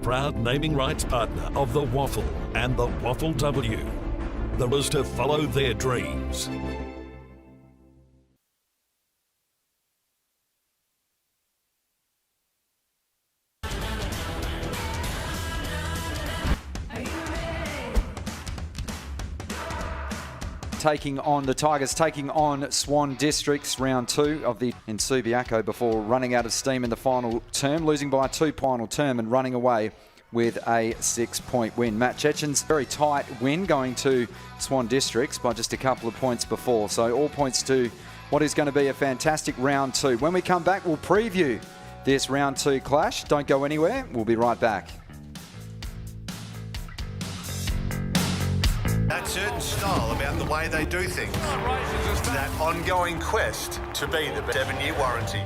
proud naming rights partner of the WAFL and the WAFLW. The was to follow their dreams. Taking on the Tigers, taking on Swan Districts, round 2 of the in Subiaco before running out of steam in the final term, losing by a 2 final term and running away with a 6-point win. Matt Chechen's very tight win going to Swan Districts by just a couple of points before. So all points to what is going to be a fantastic round 2. When we come back, we'll preview this round 2 clash. Don't go anywhere. We'll be right back. That certain style about the way they do things. That ongoing quest to be the 7-year warranty.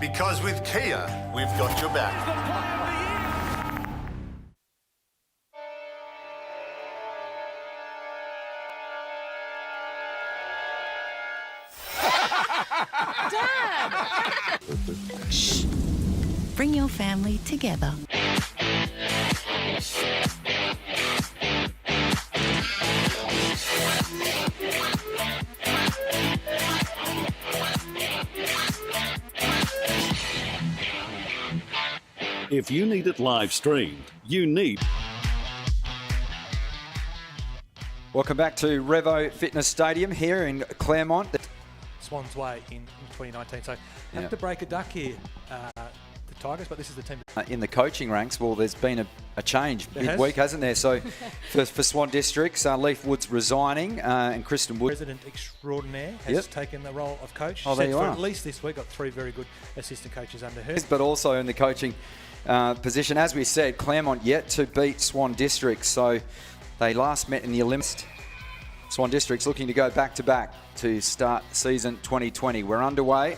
Because with Kia, we've got your back. Dad! Shh. Bring your family together. If you need it live streamed, you need... Welcome back to Revo Fitness Stadium here in Claremont. Swan's way in 2019. So have to break a duck here, the Tigers, but this is the team. In the coaching ranks, well, there's been a change midweek, hasn't there? So for Swan Districts, Leaf Wood's resigning and Kristen Wood. President extraordinaire has taken the role of coach. Oh, there you are. At least this week, got 3 very good assistant coaches under her. But also in the coaching position, as we said, Claremont yet to beat Swan Districts. So they last met in the Olympics. Swan Districts looking to go back-to-back to start season 2020. We're underway,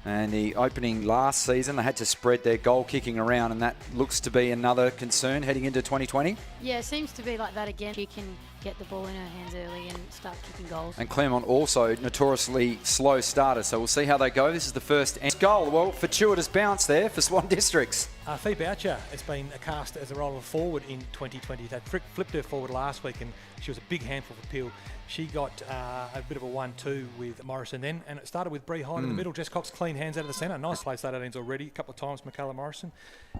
and the opening last season, they had to spread their goal kicking around, and that looks to be another concern heading into 2020. Yeah, it seems to be like that again. She can get the ball in her hands early and start kicking goals. And Claremont also notoriously slow starters, so we'll see how they go. This is the first goal. Well, fortuitous bounce there for Swan Districts. Fee Boucher has been cast as a role of forward in 2020. They flipped her forward last week, and she was a big handful for Peel. She got a bit of a 1-2 with Morrison then, and it started with Bree Hyde in the middle. Jess Cox clean hands out of the centre. Nice play start 18s already. A couple of times, Michaela Morrison.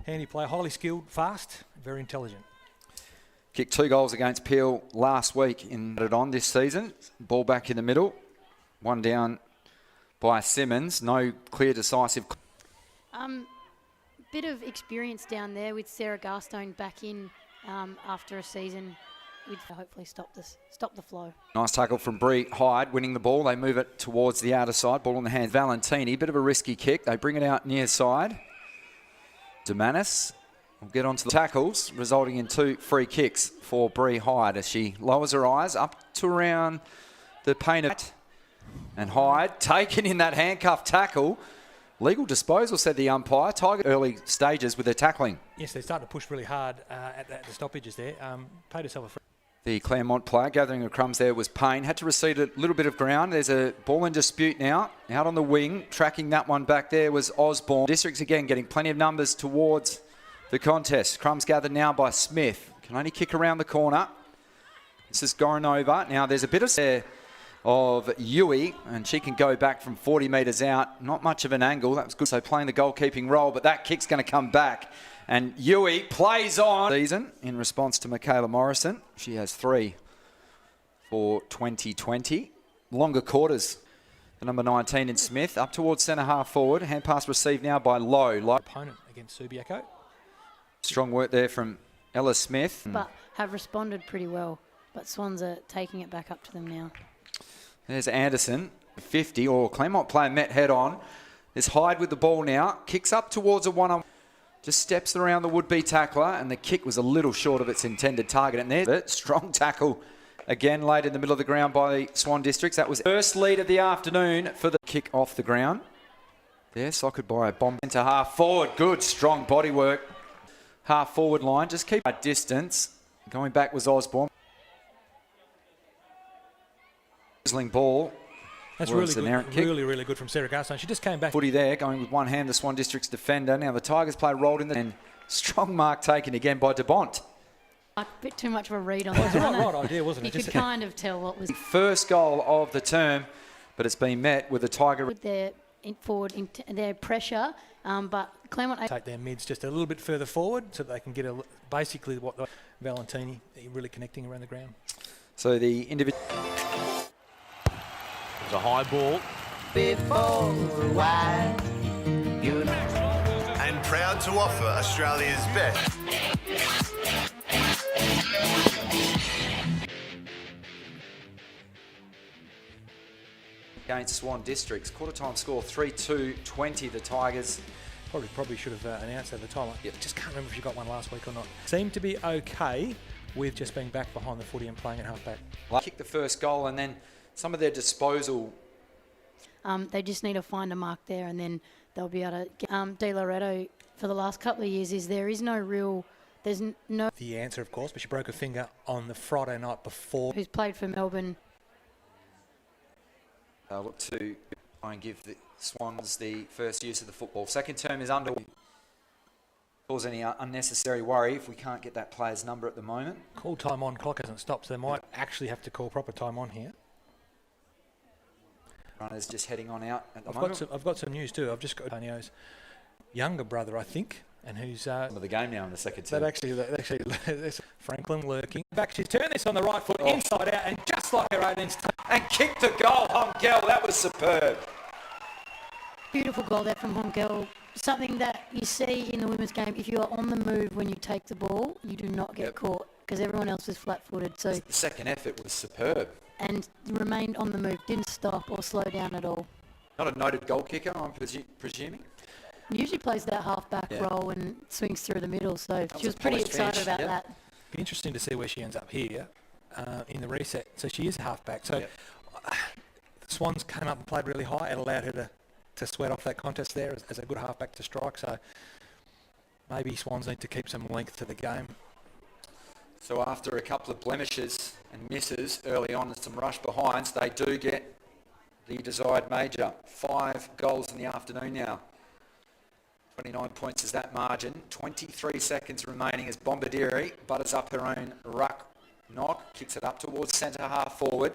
Handy player, highly skilled, fast, very intelligent. Kicked 2 goals against Peel last week in it on this season. Ball back in the middle. One down by Simmons. No clear decisive. Bit of experience down there with Sarah Garstone back in after a season. We'd hopefully stop the flow. Nice tackle from Bree Hyde, winning the ball. They move it towards the outer side. Ball in the hands. Valentini, bit of a risky kick. They bring it out near side. Demanis will get onto the tackles, resulting in 2 free kicks for Bree Hyde as she lowers her eyes up to around the paint of... And Hyde taken in that handcuff tackle. Legal disposal, said the umpire. Tiger early stages with their tackling. Yes, they're starting to push really hard at the stoppages there. Paid herself a free. The Claremont player gathering the crumbs there was Payne. Had to recede a little bit of ground. There's a ball in dispute now. Out on the wing. Tracking that one back there was Osborne. Districts again getting plenty of numbers towards the contest. Crumbs gathered now by Smith. Can only kick around the corner. This is Goranova. Now there's a bit of Yui, and she can go back from 40 metres out. Not much of an angle. That was good. So playing the goalkeeping role, but that kick's going to come back. And Yui plays on season in response to Michaela Morrison. She has 3 for 2020. Longer quarters. The number 19 in Smith up towards centre half forward. Hand pass received now by Lowe. Opponent against Subiaco. Strong work there from Ella Smith. But have responded pretty well. But Swans are taking it back up to them now. There's Anderson, 50, or Claremont player met head on. There's Hyde with the ball now. Kicks up towards a one-on. Just steps around the would-be tackler, and the kick was a little short of its intended target. And there's a strong tackle again laid in the middle of the ground by Swan Districts. That was first lead of the afternoon for the kick off the ground. There, sockered by a bomb into half forward. Good, strong body work. Half forward line, just keep a distance. Going back was Osborne. Ball. That's really good. Really good from Sarah Garstone. She just came back. Footy there, going with one hand, the Swan District's defender. Now the Tigers play rolled in the and Strong mark taken again by DeBont. A bit too much of a read on It was that. the right idea, wasn't You it? could kind of tell what was First goal of the term, but it's been met with a Tiger. with their their pressure, but Claremont Take their mids just a little bit further forward so they can get basically what Valentini really connecting around the ground. So the individual. There's a high ball. And proud to offer Australia's best. Against Swan Districts. Quarter time score 3-2-20 the Tigers. Probably should have announced at the time. I just can't remember if you got one last week or not. Seemed to be okay with just being back behind the footy and playing at half-back. Kick the first goal and then some of their disposal. they just need to find a mark there, and then they'll be able to get, De Loretto for the last couple of years there's no The answer, of course, but she broke her finger on the Friday night before. who's played for Melbourne. Look to try and give the Swans the first use of the football. Second term is under. Cause any unnecessary worry if we can't get that player's number at the moment. Call time on, clock hasn't stopped, so they might actually have to call proper time on here. Runners just heading on out at the moment. I've got some news too. I've just got Antonio's younger brother, I think, and who's Some of the game now in the second term. there's Franklin lurking. Back, she's turned this on the right foot, inside out, and just like her 18th. And kicked the goal, Hongel. That was superb. Beautiful goal there from Hongel. Something that you see in the women's game, if you are on the move when you take the ball, you do not get caught because everyone else is flat-footed. So The second effort was superb. and remained on the move, didn't stop or slow down at all. Not a noted goal kicker, I'm presuming. Usually plays that half-back role and swings through the middle, so she was a pretty polished excited finish, about yep. that. Be interesting to see where she ends up here in the reset. So she is half-back. So the Swans came up and played really high. It allowed her to sweat off that contest there as a good half-back to strike. So maybe Swans need to keep some length to the game. So after a couple of blemishes and misses early on and some rush behinds, they do get the desired major. 5 goals in the afternoon now. 29 points is that margin. 23 seconds remaining as Bombardieri butters up her own ruck knock, kicks it up towards centre half forward.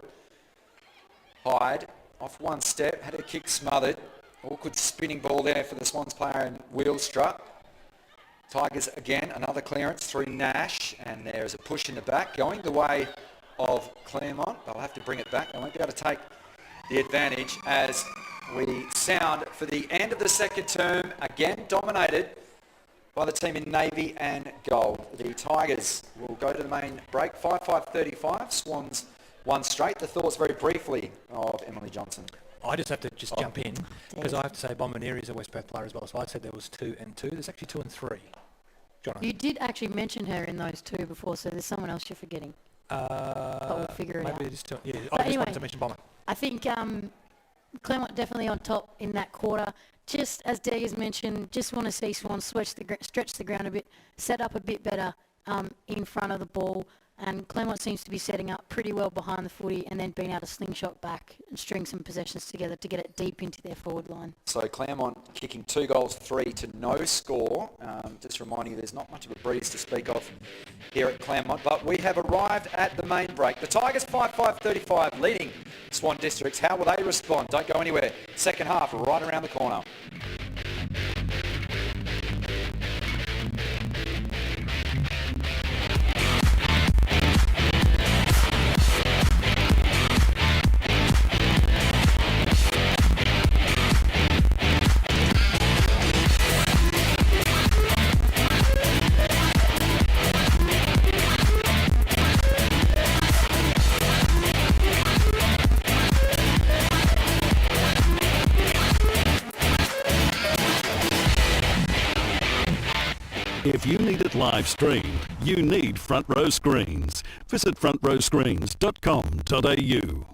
Hyde off one step, had her kick smothered. Awkward spinning ball there for the Swans player in Wheelstrut. Tigers again, another clearance through Nash, and there is a push in the back going the way of Claremont. They'll have to bring it back. They won't be able to take the advantage as we sound for the end of the second term, again dominated by the team in navy and gold. The Tigers will go to the main break, 5-5-35. Swans one straight. The thoughts very briefly of Emily Johnson. I just have to jump in because I have to say Bombardieri is a West Perth player as well. So I said there was 2 and 2. There's actually 2 and 3. John. You did actually mention her in those 2 before, so there's someone else you're forgetting. But we'll figure it out. Maybe it is 2. Yeah, But I just anyway, wanted to mention Bomber. I think Claremont definitely on top in that quarter. Just as Dee has mentioned, just want to see Swan stretch the ground a bit, set up a bit better in front of the ball. And Claremont seems to be setting up pretty well behind the footy and then being able to slingshot back and string some possessions together to get it deep into their forward line. So Claremont kicking 2 goals, 3 to no score. Just reminding you there's not much of a breeze to speak of here at Claremont, but we have arrived at the main break. The Tigers 5-5-35 leading Swan Districts. How will they respond? Don't go anywhere. Second half right around the corner. If you need it live streamed, you need Front Row Screens. Visit frontrowscreens.com.au.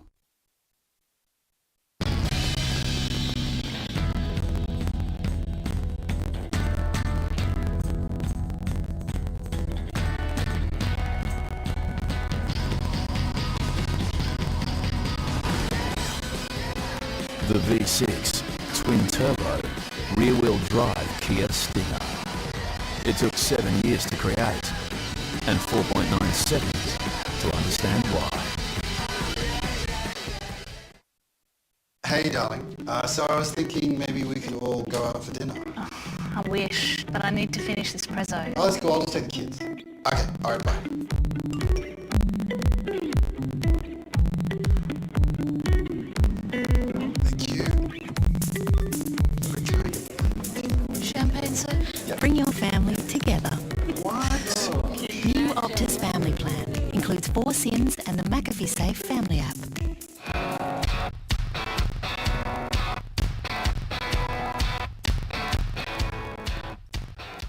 The V6 twin turbo rear wheel drive Kia Stinger. It took 7 years to create and 4.9 seconds to understand why. Hey, darling. So I was thinking maybe we could all go out for dinner. I wish, but I need to finish this prezzo. Oh, let's go. I'll just take the kids. Okay. All right. Bye. Thank you. Okay. Champagne soup? Yep. Bring your family together. What? New Optus Family Plan includes 4 SIMs and the McAfee Safe Family app.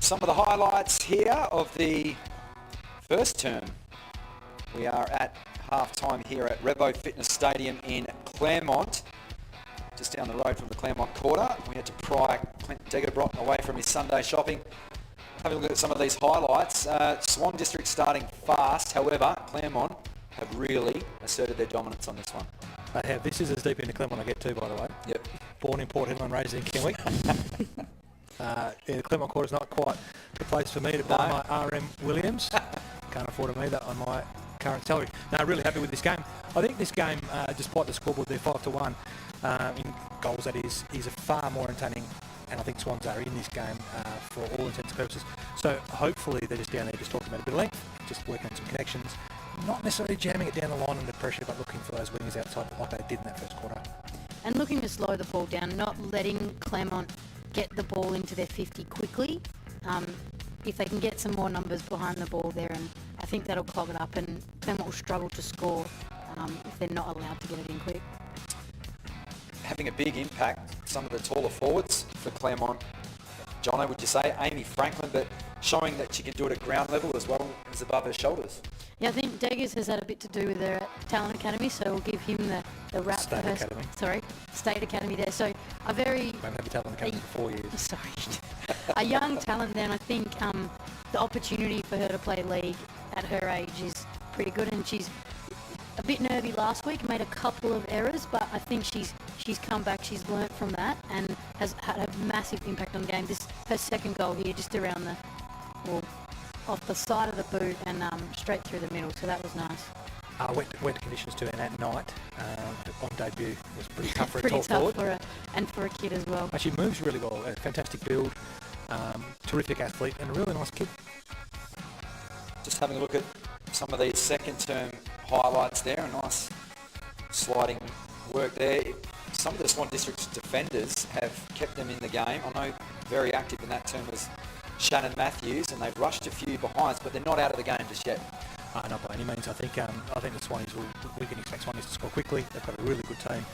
Some of the highlights here of the first term. We are at half-time here at Revo Fitness Stadium in Claremont, just down the road from the Claremont Quarter. We had to pry Clint Degerbrotten away from his Sunday shopping. Having a look at some of these highlights. Swan District starting fast, however, Claremont have really asserted their dominance on this one. They have. This is as deep into Claremont I get to, by the way. Yep. Born in Port Hill and raised in Kenwick. The Claremont Quarter is not quite the place for me to buy my RM Williams. Can't afford to me that on my current salary. No, really happy with this game. I think this game, despite the scoreboard there, 5-1 in goals, that is a far more entertaining, and I think Swans are in this game for all intents and purposes. So hopefully they're just down there just talking about a bit of length, just working on some connections, not necessarily jamming it down the line under pressure, but looking for those wingers outside like they did in that first quarter. And looking to slow the ball down, not letting Claremont get the ball into their 50 quickly. If they can get some more numbers behind the ball there, and I think that'll clog it up, and Claremont will struggle to score if they're not allowed to get it in quick. Having a big impact, some of the taller forwards for Claremont. Jono, would you say? Amy Franklin, but showing that she can do it at ground level as well as above her shoulders. Yeah, I think Deggers has had a bit to do with their talent academy, so we'll give him the rap State for her. Academy. Sorry, State Academy there. So a very... Won't have your talent academy for 4 years. Sorry. A young talent then. I think the opportunity for her to play league at her age is pretty good, and she's a bit nervy last week, made a couple of errors, but I think she's come back, she's learnt from that, and has had a massive impact on the game. This her second goal here, just around off the side of the boot and straight through the middle, so that was nice. Wet conditions too, and at night on debut was pretty tough for a Pretty tall tough forward. and for a kid as well. She moves really well, a fantastic build, terrific athlete, and a really nice kid. Just having a look at some of these second term highlights there, a nice sliding work there. Some of the Swan District's defenders have kept them in the game. I know very active in that term was Shannon Matthews, and they've rushed a few behinds, but they're not out of the game just yet. Not by any means. I think the Swannies we can expect Swannies to score quickly. They've got a really good team.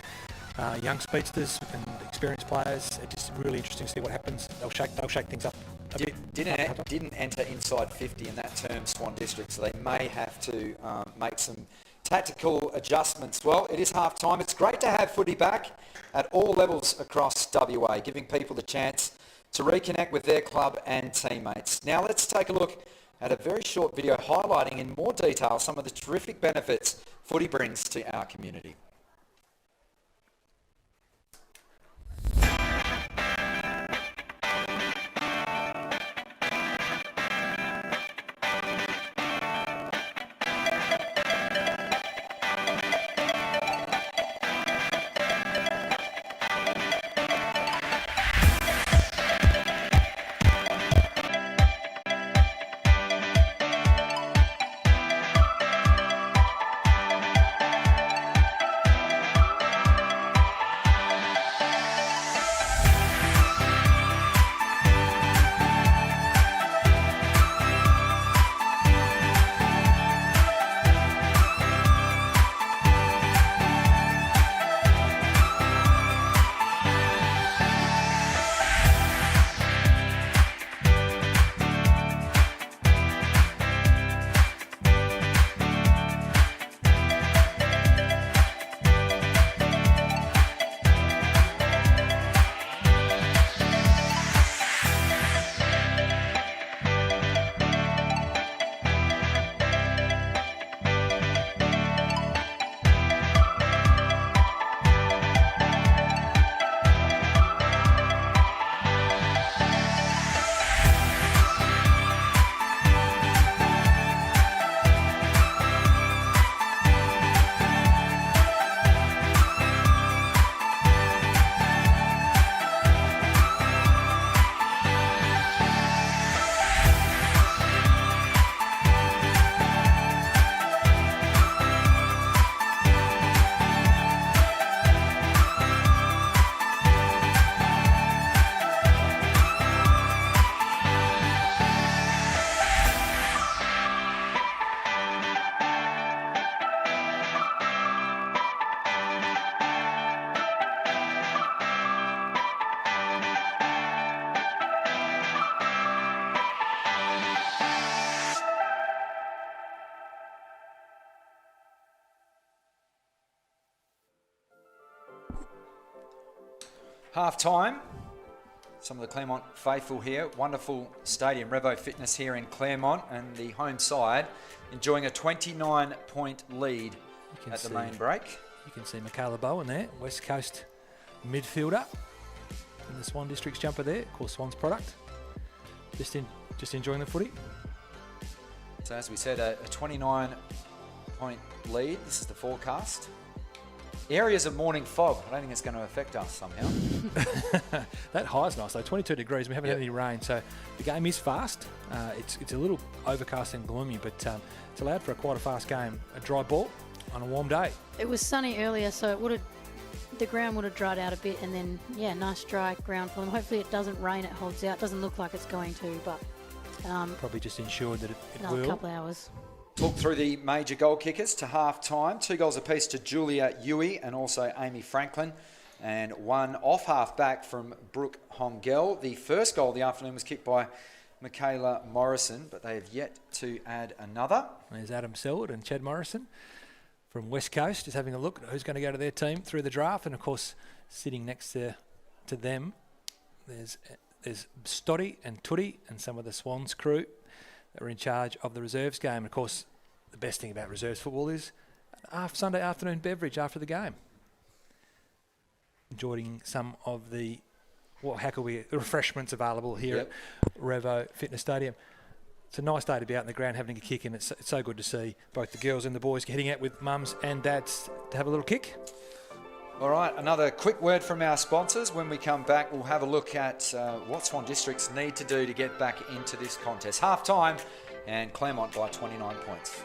Young speedsters and experienced players. It's just really interesting to see what happens. They'll shake things up a bit. Didn't enter inside 50 in that term, Swan District, so they may have to make some tactical adjustments. Well, it is half time. It's great to have footy back at all levels across WA, giving people the chance to reconnect with their club and teammates. Now let's take a look at a very short video highlighting in more detail some of the terrific benefits footy brings to our community. Half time. Some of the Claremont faithful here. Wonderful stadium, Revo Fitness here in Claremont, and the home side enjoying a 29-point lead at the main break. You can see Michaela Bowen there, West Coast midfielder in the Swan Districts jumper there. Of course, Swan's product. Just enjoying the footy. So as we said, a 29-point lead. This is the forecast. Areas of morning fog. I don't think it's going to affect us somehow. That high's nice though, 22 degrees. We haven't had any rain, so the game is fast. It's a little overcast and gloomy, but it's allowed for quite a fast game. A dry ball on a warm day. It was sunny earlier, so the ground would have dried out a bit, and then nice dry ground for them. Hopefully it doesn't rain. It holds out. Doesn't look like it's going to, but probably just ensured that it will. Another couple of hours. Talk through the major goal kickers to half-time. 2 goals apiece to Julia Yui and also Amy Franklin, and 1 off half-back from Brooke Hongel. The first goal of the afternoon was kicked by Michaela Morrison, but they have yet to add another. There's Adam Selwood and Chad Morrison from West Coast, just having a look at who's going to go to their team through the draft. And of course, sitting next to them, there's Stoddy and Tootie and some of the Swans crew that were in charge of the reserves game. And of course, the best thing about reserves football is Sunday afternoon beverage after the game. Enjoying some of the refreshments available here at Revo Fitness Stadium. It's a nice day to be out in the ground having a kick, and it's so good to see both the girls and the boys heading out with mums and dads to have a little kick. All right, another quick word from our sponsors. When we come back, we'll have a look at what Swan Districts need to do to get back into this contest. Half time, and Claremont by 29 points.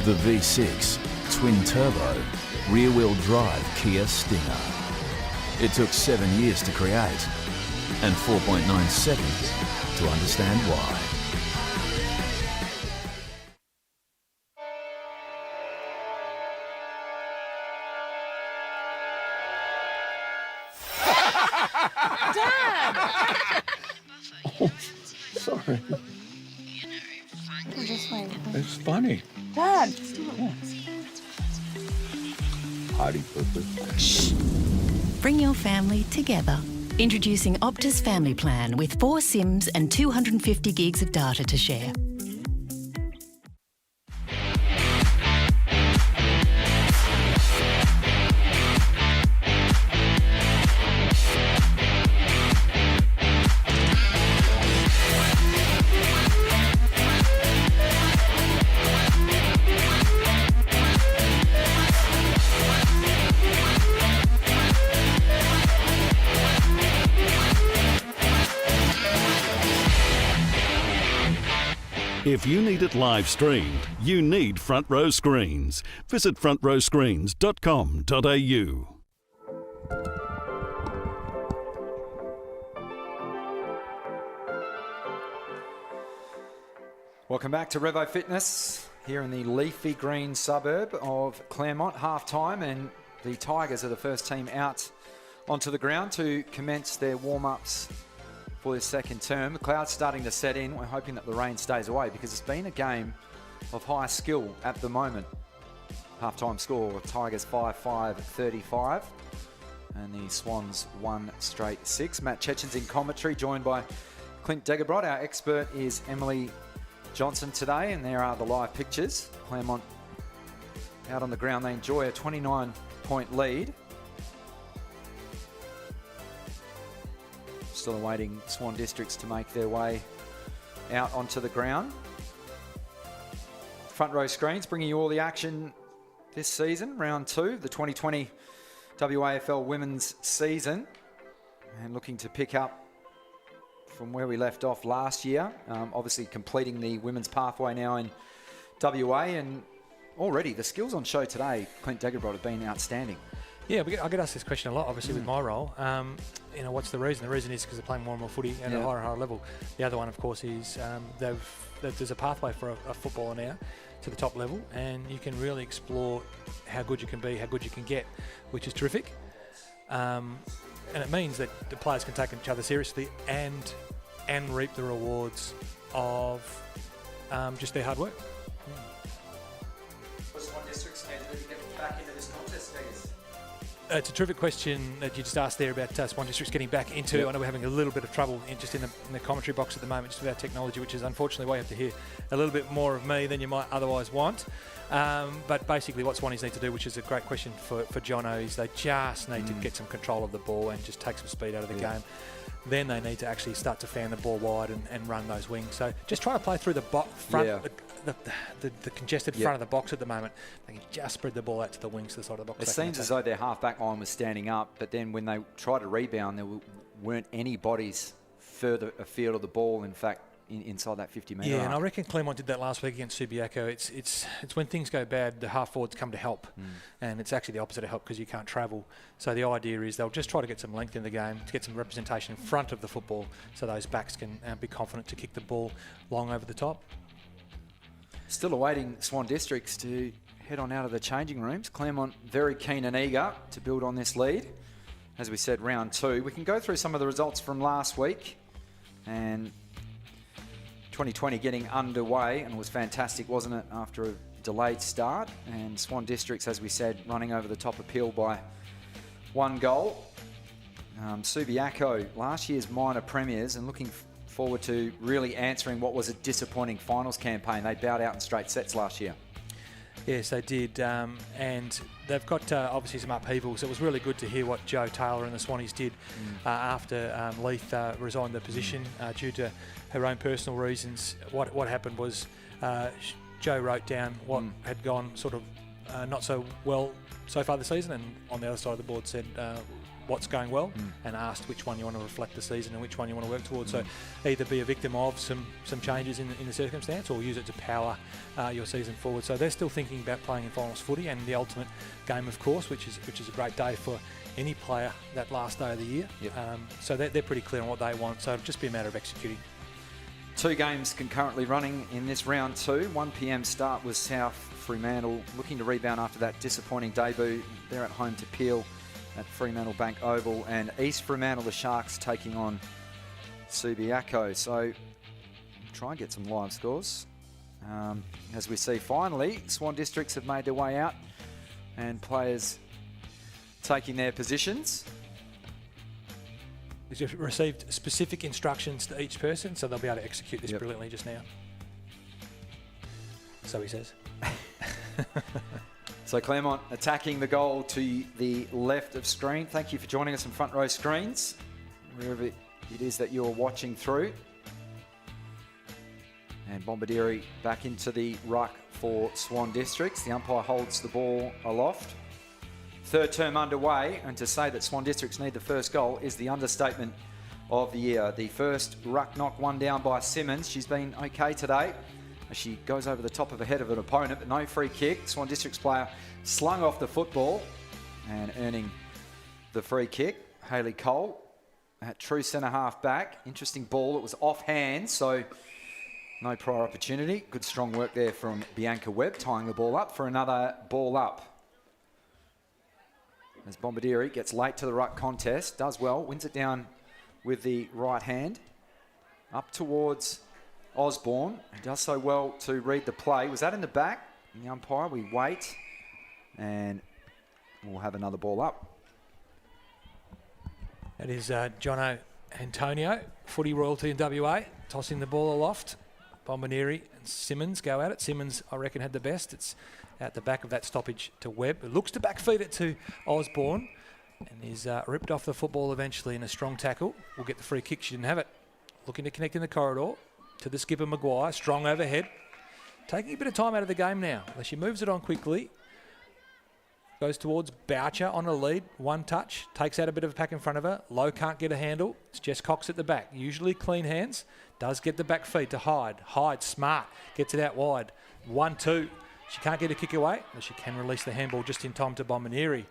The V6 twin-turbo rear-wheel drive Kia Stinger. It took 7 years to create and 4.9 seconds to understand why. Dad! Oh, sorry. It's funny. Dad! Party purpose. Shh. Bring your family together. Introducing Optus Family Plan with 4 SIMs and 250 gigs of data to share. If you need it live streamed, you need Front Row Screens. Visit frontrowscreens.com.au. Welcome back to Revo Fitness here in the leafy green suburb of Claremont. Half time, and the Tigers are the first team out onto the ground to commence their warm-ups for this second term. The clouds starting to set in. We're hoping that the rain stays away because it's been a game of high skill at the moment. Half-time score, Tigers 5-5-35. And the Swans 1 straight 6. Matt Chechen's in commentary, joined by Clint Degebrot. Our expert is Emily Johnson today, and there are the live pictures. Claremont out on the ground. They enjoy a 29-point lead. Still awaiting Swan Districts to make their way out onto the ground. Front Row Screens bringing you all the action this season, round 2, the 2020 WAFL women's season, and looking to pick up from where we left off last year. Obviously completing the women's pathway now in WA, and already the skills on show today, Clint Degebrot, have been outstanding. Yeah, I get asked this question a lot, obviously, with my role. What's the reason? The reason is because they're playing more and more footy at a higher and higher level. The other one, of course, is there's a pathway for a footballer now to the top level, and you can really explore how good you can be, how good you can get, which is terrific. And it means that the players can take each other seriously and reap the rewards of just their hard work. Swan Districts need to get back into this contest, Vegas? It's a terrific question that you just asked there about Swan Districts getting back into. Yep. I know we're having a little bit of trouble in the commentary box at the moment, just with our technology, which is unfortunately why you have to hear a little bit more of me than you might otherwise want. But basically what Swannies need to do, which is a great question for Jono, is they just need to get some control of the ball and just take some speed out of the game. Then they need to actually start to fan the ball wide and run those wings. So just try to play through the front, the congested front of the box at the moment. They can just spread the ball out to the wings to the side of the box. It seems as though their half-back line was standing up, but then when they tried to rebound, there weren't any bodies further afield of the ball, in fact, inside that 50-metre Yeah, arc. and I reckon Claremont did that last week against Subiaco. It's when things go bad, the half-forwards come to help, and it's actually the opposite of help because you can't travel. So the idea is they'll just try to get some length in the game, to get some representation in front of the football so those backs can be confident to kick the ball long over the top. Still awaiting Swan Districts to head on out of the changing rooms. Claremont very keen and eager to build on this lead. As we said, round 2. We can go through some of the results from last week, and 2020 getting underway, and it was fantastic, wasn't it, after a delayed start. And Swan Districts, as we said, running over the top of Peel by 1 goal. Subiaco, last year's minor premiers, and looking forward to really answering what was a disappointing finals campaign. They bowed out in straight sets last year. Yes, they did, and they've got obviously some upheavals. It was really good to hear what Joe Taylor and the Swannies did after Leith resigned the position due to her own personal reasons. What happened was Joe wrote down what had gone sort of not so well so far this season, and on the other side of the board said what's going well, and asked which one you want to reflect the season and which one you want to work towards. So either be a victim of some changes in the circumstance, or use it to power your season forward. So they're still thinking about playing in finals footy and the ultimate game, of course, which is a great day for any player that last day of the year. So they're pretty clear on what they want. So it'll just be a matter of executing. 2 games concurrently running in this round 2. 1 p.m. start was South Fremantle looking to rebound after that disappointing debut. They're at home to Peel at Fremantle Bank Oval, and East Fremantle, the Sharks, taking on Subiaco. So try and get some live scores. As we see, finally, Swan Districts have made their way out, and players taking their positions. We've received specific instructions to each person, so they'll be able to execute this brilliantly just now. So he says. So Claremont attacking the goal to the left of screen. Thank you for joining us on Front Row Screens, wherever it is that you're watching through. And Bombardieri back into the ruck for Swan Districts. The umpire holds the ball aloft. 3rd term underway, and to say that Swan Districts need the first goal is the understatement of the year. The first ruck knock, 1 down by Simmons. She's been okay today as she goes over the top of the head of an opponent, but no free kick. Swan Districts player slung off the football and earning the free kick. Hayley Cole at true centre half back. Interesting ball. It was off hand, so no prior opportunity. Good strong work there from Bianca Webb, tying the ball up for another ball up. As Bombardieri gets late to the ruck contest, does well, wins it down with the right hand. Up towards Osborne, and does so well to read the play. Was that in the back? The umpire, we wait, and we'll have another ball up. That is Jono Antonio, footy royalty in WA, tossing the ball aloft. Bombardieri and Simmons go at it. Simmons, I reckon, had the best. It's at the back of that stoppage to Webb, who looks to backfeed it to Osborne, and is ripped off the football eventually in a strong tackle. Will get the free kick. She didn't have it. Looking to connect in the corridor to the skipper Maguire. Strong overhead. Taking a bit of time out of the game now. She moves it on quickly. Goes towards Boucher on a lead. 1 touch. Takes out a bit of a pack in front of her. Lowe can't get a handle. It's Jess Cox at the back. Usually clean hands. Does get the back feed to Hyde. Hyde, smart. Gets it out wide. 1-2. She can't get a kick away, but she can release the handball just in time to Bombardieri.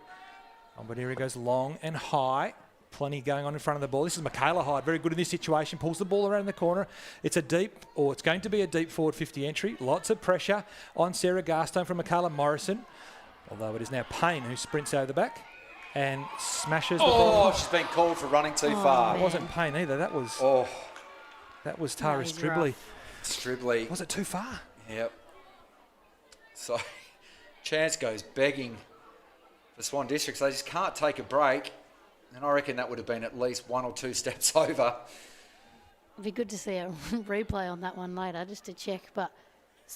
Bombadiri goes long and high. Plenty going on in front of the ball. This is Michaela Hyde, very good in this situation. Pulls the ball around the corner. It's it's going to be a deep forward 50 entry. Lots of pressure on Sarah Garstone from Michaela Morrison. Although it is now Payne who sprints over the back and smashes the ball. Oh, she's been called for running too far. It wasn't Payne either. That was Tara Stribley. Stribley. Was it too far? Yep. So, chance goes begging for Swan Districts. They just can't take a break. And I reckon that would have been at least 1 or 2 steps over. It'd be good to see a replay on that one later, just to check.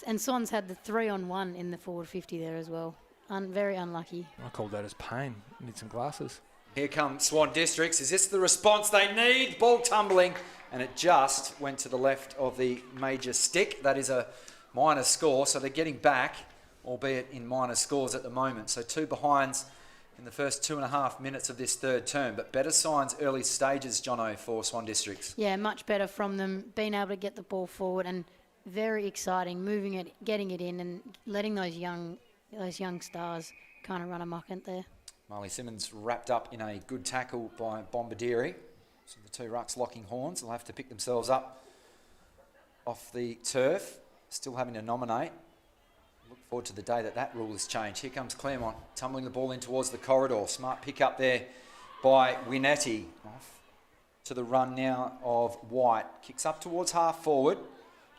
And Swan's had the 3-on-1 in the forward 50 there as well. Very unlucky. I called that as Payne. Need some glasses. Here come Swan Districts. Is this the response they need? Ball tumbling. And it just went to the left of the major stick. That is a minor score. So they're getting back, albeit in minor scores at the moment. So 2 behinds in the first 2.5 minutes of this third term. But better signs early stages, Jono, for Swan Districts. Yeah, much better from them, being able to get the ball forward, and very exciting, moving it, getting it in, and letting those young stars kind of run amok, aren't they? Marley Simmons wrapped up in a good tackle by Bombadiri. So the 2 rucks locking horns. They'll have to pick themselves up off the turf. Still having to nominate. Look forward to the day that rule is changed. Here comes Claremont, tumbling the ball in towards the corridor. Smart pick up there by Winetti. Off to the run now of White. Kicks up towards half forward.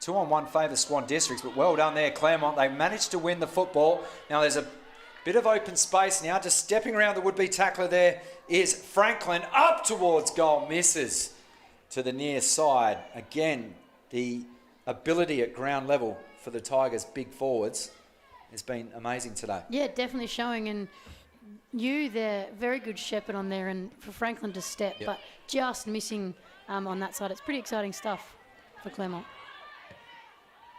2-on-1 favour Swan Districts, but well done there, Claremont. They managed to win the football. Now there's a bit of open space now. Just stepping around the would-be tackler there is Franklin. Up towards goal, misses to the near side. Again, the ability at ground level for the Tigers' big forwards has been amazing today. Yeah, definitely showing. And they're very good shepherd on there, and for Franklin to step, but just missing on that side. It's pretty exciting stuff for Claremont.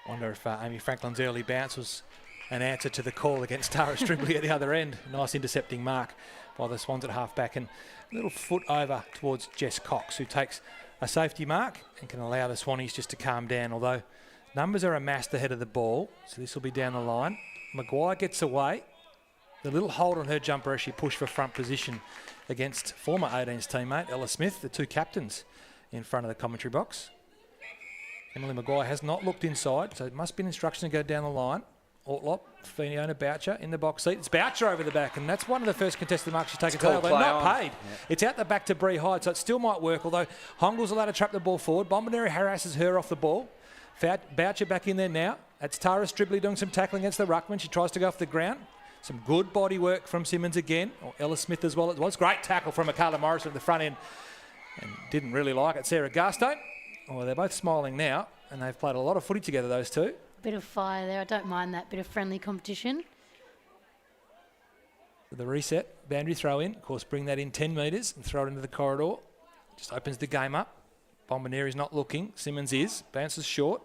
Wonder if Amy Franklin's early bounce was an answer to the call against Tara Stribley at the other end. Nice intercepting mark by the Swans at half back, and a little foot over towards Jess Cox, who takes a safety mark and can allow the Swannies just to calm down, although numbers are amassed ahead of the ball, so this will be down the line. Maguire gets away. The little hold on her jumper as she pushed for front position against former 18's teammate Ella Smith, the 2 captains in front of the commentary box. Emily Maguire has not looked inside, so it must be an instruction to go down the line. Ortlop, Fiona Boucher in the box seat. It's Boucher over the back, and that's one of the first contested marks she's taken today, although not paid. Yeah. It's out the back to Bree Hyde, so it still might work, although Hongel's allowed to trap the ball forward. Bombadiri harasses her off the ball. Boucher back in there now. That's Tara Stribley doing some tackling against the ruckman. She tries to go off the ground. Some good body work from Simmons again, or Ella Smith as well. It was great tackle from Michaela Morrison at the front end, and didn't really like it. Sarah Garstone. Well, they're both smiling now, and they've played a lot of footy together, those 2. Bit of fire there. I don't mind that. Bit of friendly competition. The reset, boundary throw in. Of course, bring that in 10 metres and throw it into the corridor. Just opens the game up. Bombadiri's not looking. Simmons is. Bounces short.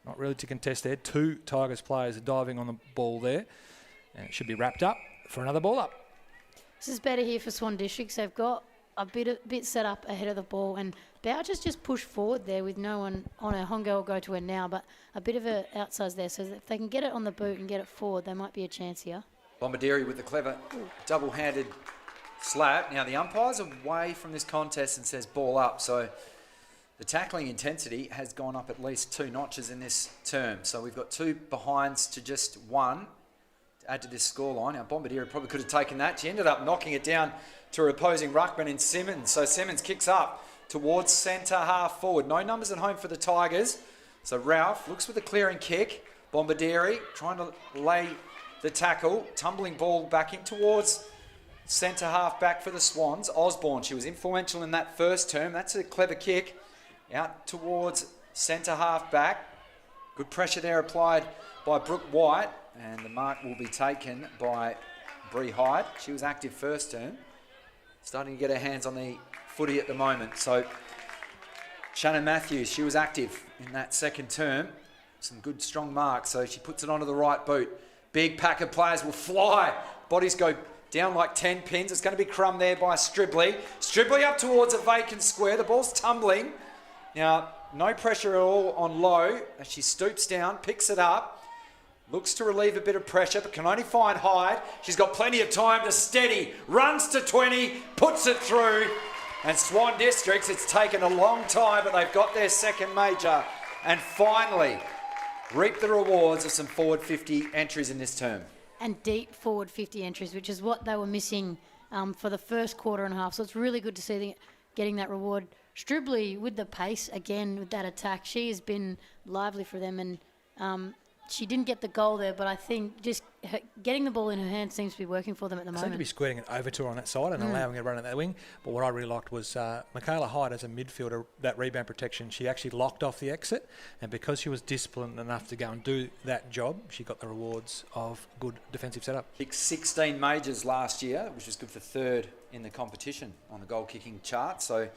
Not really to contest there. 2 Tigers players are diving on the ball there. And it should be wrapped up for another ball up. This is better here for Swan Districts. They've got a bit set up ahead of the ball, and Boucher's just pushed forward there with no one on her. Hongo will go to her now, but a bit of an outsize there. So if they can get it on the boot and get it forward, there might be a chance here. Bombadiri with the clever double-handed slap. Now the umpire's away from this contest and says ball up. So the tackling intensity has gone up at least 2 notches in this term. So we've got 2 behinds to just 1 to add to this scoreline. Now Bombadiri probably could have taken that. She ended up knocking it down to her opposing ruckman in Simmons. So Simmons kicks up towards centre half forward. No numbers at home for the Tigers. So Ralph looks with a clearing kick. Bombadiri trying to lay the tackle. Tumbling ball back in towards centre half back for the Swans. Osborne, she was influential in that first term. That's a clever kick. Out towards centre half back. Good pressure there applied by Brooke White. And the mark will be taken by Bree Hyde. She was active first term. Starting to get her hands on the footy at the moment. So Shannon Matthews, she was active in that second term. Some good strong marks. So she puts it onto the right boot. Big pack of players will fly. Bodies go down like 10 pins. It's going to be Crumb there by Stribley. Stribley up towards a vacant square. The ball's tumbling. Now, no pressure at all on Lowe as she stoops down, picks it up. Looks to relieve a bit of pressure, but can only find Hyde. She's got plenty of time to steady. Runs to 20, puts it through. And Swan Districts, it's taken a long time, but they've got their second major. And finally, reap the rewards of some forward 50 entries in this term. And deep forward 50 entries, which is what they were missing for the first quarter and a half. So it's really good to see them getting that reward. Stribley with the pace, again, with that attack. She has been lively for them, and she didn't get the goal there, but I think just getting the ball in her hand seems to be working for them at the moment. Seem to be squirting it over to her on that side and allowing her to run at that wing. But what I really liked was Michaela Hyde as a midfielder, that rebound protection, she actually locked off the exit. And because she was disciplined enough to go and do that job, she got the rewards of good defensive setup. Kicked 16 majors last year, which was good for third in the competition on the goal kicking chart. So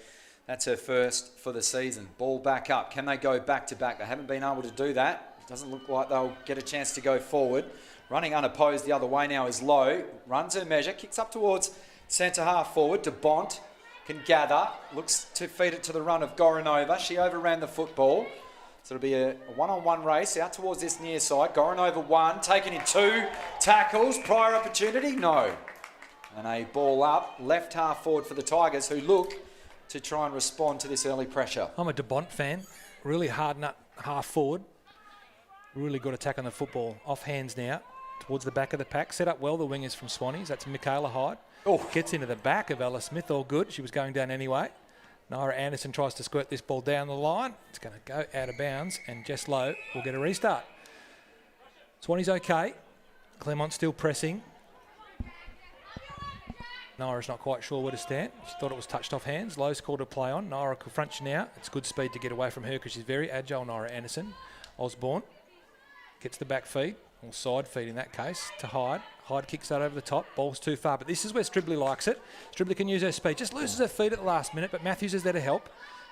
that's her first for the season. Ball back up. Can they go back to back? They haven't been able to do that. Doesn't look like they'll get a chance to go forward. Running unopposed the other way now is Low. Runs her measure, kicks up towards centre half forward. DeBont can gather. Looks to feed it to the run of Goranova. She overran the football. So it'll be a one-on-one race out towards this near side. Goranova one, taken in 2 tackles. Prior opportunity? No. And a ball up, left half forward for the Tigers, who look to try and respond to this early pressure. I'm a DeBont fan. Really hard nut half forward. Really good attack on the football. Off hands now, towards the back of the pack. Set up well, the wingers from Swannies. That's Michaela Hyde. Oh. Gets into the back of Ella Smith, all good. She was going down anyway. Naira Anderson tries to squirt this ball down the line. It's going to go out of bounds, and Jess Lowe will get a restart. Swannies okay. Claremont still pressing. Naira's not quite sure where to stand. She thought it was touched off hands. Lowe's called a play on. Naira confronts you now. It's good speed to get away from her because she's very agile, Naira Anderson. Osborne gets the back feed, or side feed in that case, to Hyde. Hyde kicks that over the top. Ball's too far, but this is where Stribley likes it. Stribley can use her speed. Just loses her feet at the last minute, but Matthews is there to help.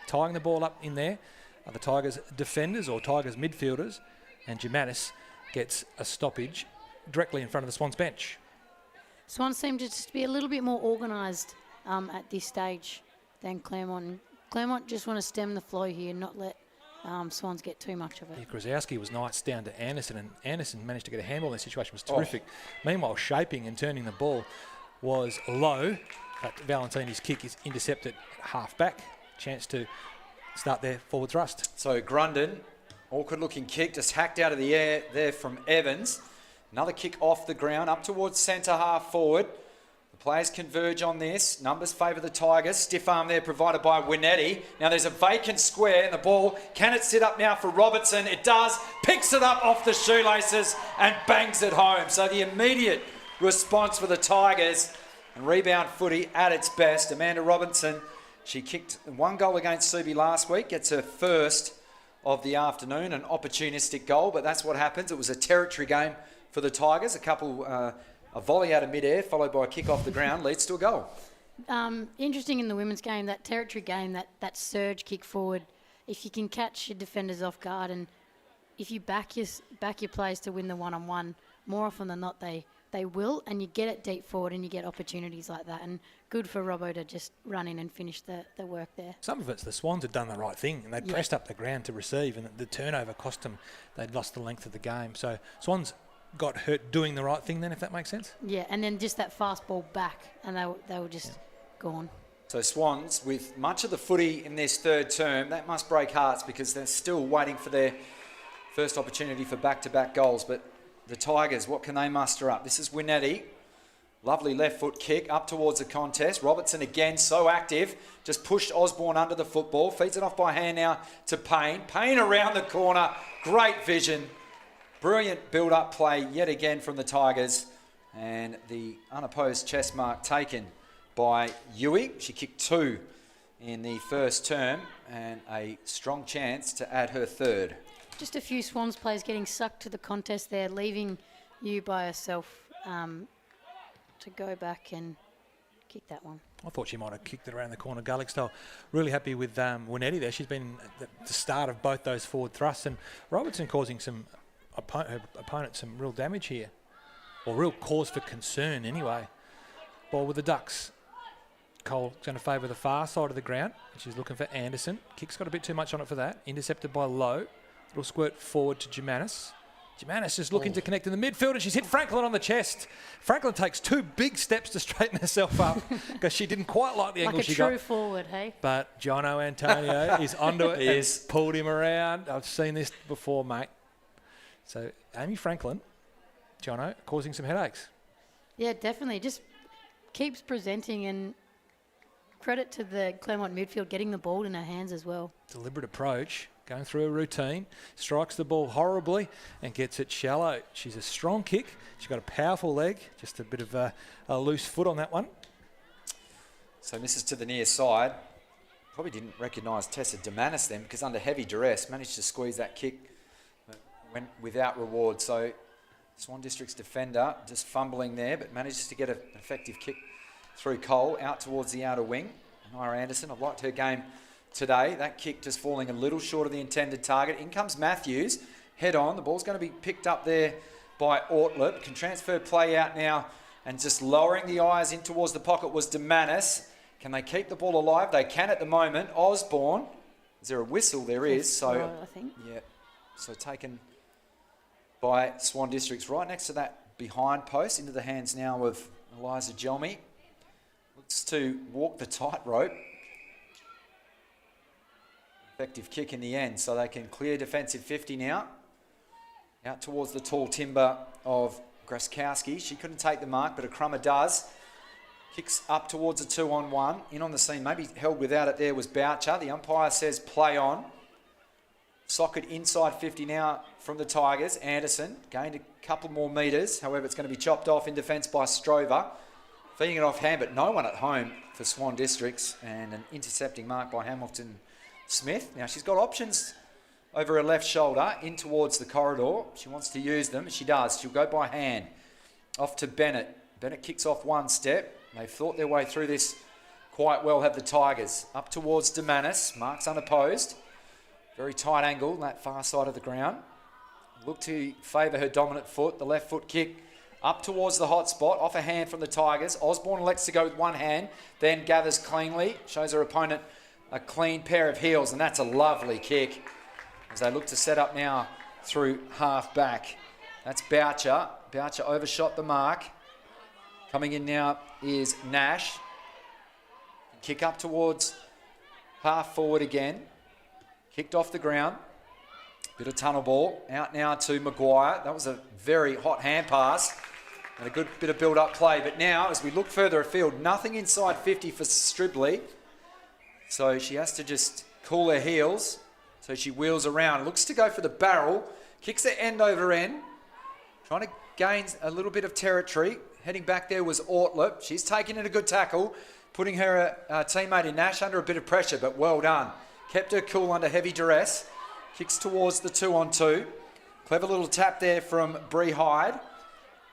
Tying the ball up in there are the Tigers defenders or Tigers midfielders, and Gimanis gets a stoppage directly in front of the Swans bench. Swans seem to just be a little bit more organised at this stage than Claremont. Claremont just want to stem the flow here and not let Swans get too much of it. Yeah, Krasowski was nice down to Anderson, and Anderson managed to get a handball in the situation. Was terrific. Meanwhile, shaping and turning the ball was low, but Valentini's kick is intercepted half back. Chance to start their forward thrust. So Grundon, awkward looking kick, just hacked out of the air there from Evans. Another kick off the ground, up towards centre half forward. The players converge on this. Numbers favour the Tigers. Stiff arm there provided by Winetti. Now there's a vacant square in the ball. Can it sit up now for Robertson? It does. Picks it up off the shoelaces and bangs it home. So the immediate response for the Tigers, and rebound footy at its best. Amanda Robinson, she kicked 1 goal against Subi last week. Gets her first of the afternoon, an opportunistic goal, but that's what happens. It was a territory game for the Tigers. A volley out of mid-air followed by a kick off the ground leads to a goal. Interesting in the women's game, that territory game, that surge kick forward. If you can catch your defenders off guard, and if you back your players to win the one-on-one, more often than not they will, and you get it deep forward and you get opportunities like that. And good for Robbo to just run in and finish the work there. Some of it's the Swans had done the right thing, and they'd pressed up the ground to receive, and the turnover cost them. They'd lost the length of the game. So Swans got hurt doing the right thing then, if that makes sense. Yeah, and then just that fast ball back, and they were just gone. So Swans, with much of the footy in this third term, that must break hearts because they're still waiting for their first opportunity for back-to-back goals. But the Tigers, what can they muster up? This is Winetti. Lovely left foot kick up towards the contest. Robertson again, so active. Just pushed Osborne under the football. Feeds it off by hand now to Payne. Payne around the corner. Great vision. Brilliant build-up play yet again from the Tigers. And the unopposed chest mark taken by Yui. She kicked 2 in the first term and a strong chance to add her third. Just a few Swans players getting sucked to the contest there, leaving you by herself to go back and kick that one. I thought she might have kicked it around the corner, Garlic style. Really happy with Winetti there. She's been at the start of both those forward thrusts, and Robertson causing her opponent some real damage here, or real cause for concern anyway. Ball with the Ducks. Cole's going to favour the far side of the ground. She's looking for Anderson. Kick's got a bit too much on it for that. Intercepted by Lowe. It'll squirt forward to Gimanis. Jimenez just looking to connect in the midfield, and she's hit Franklin on the chest. Franklin takes 2 big steps to straighten herself up because she didn't quite like the angle she got. Like a true forward, hey? But Jono Antonio is onto it and pulled him around. I've seen this before, mate. So Amy Franklin, Jono, causing some headaches. Yeah, definitely. Just keeps presenting, and credit to the Claremont midfield getting the ball in her hands as well. Deliberate approach, going through a routine, strikes the ball horribly and gets it shallow. She's a strong kick. She's got a powerful leg, just a bit of a loose foot on that one. So misses to the near side. Probably didn't recognise Tessa Demanis then, because under heavy duress managed to squeeze that kick, but went without reward. So Swan District's defender just fumbling there, but manages to get an effective kick through Cole out towards the outer wing. Naira Anderson, I've liked her game today. That kick just falling a little short of the intended target. In comes Matthews, head on. The ball's going to be picked up there by Ortlip. Can transfer play out now, and just lowering the eyes in towards the pocket was Demanis. Can they keep the ball alive? They can at the moment. Osborne, is there a whistle? There is. So, I think. Yeah, so taken by Swan Districts right next to that behind post, into the hands now of Eliza Jelmy. Looks to walk the tightrope. Effective kick in the end, so they can clear defensive 50 now. Out towards the tall timber of Graskowski. She couldn't take the mark, but a Crummer does. Kicks up towards a 2-on-1. In on the scene, maybe held without it there was Boucher. The umpire says play on. Socket inside 50 now from the Tigers. Anderson gained a couple more metres. However, it's going to be chopped off in defence by Strover. Feeding it off hand, but no one at home for Swan Districts. And an intercepting mark by Hamilton Smith. Now, she's got options over her left shoulder in towards the corridor. She wants to use them. She does. She'll go by hand. Off to Bennett. Bennett kicks off one step. They've thought their way through this quite well, have the Tigers. Up towards Demanis. Marks unopposed. Very tight angle, that far side of the ground. Look to favour her dominant foot. The left foot kick up towards the hot spot. Off a hand from the Tigers. Osborne elects to go with one hand, then gathers cleanly. Shows her opponent a clean pair of heels, and that's a lovely kick as they look to set up now through half back. That's Boucher. Boucher overshot the mark. Coming in now is Nash. Kick up towards half forward again. Kicked off the ground. Bit of tunnel ball. Out now to Maguire. That was a very hot hand pass and a good bit of build-up play. But now, as we look further afield, nothing inside 50 for Stribley. So she has to just cool her heels. So she wheels around. Looks to go for the barrel. Kicks it end over end. Trying to gain a little bit of territory. Heading back there was Ortlip. She's taking in a good tackle. Putting her teammate in Nash under a bit of pressure, but well done. Kept her cool under heavy duress. Kicks towards the 2-on-2. Clever little tap there from Bree Hyde.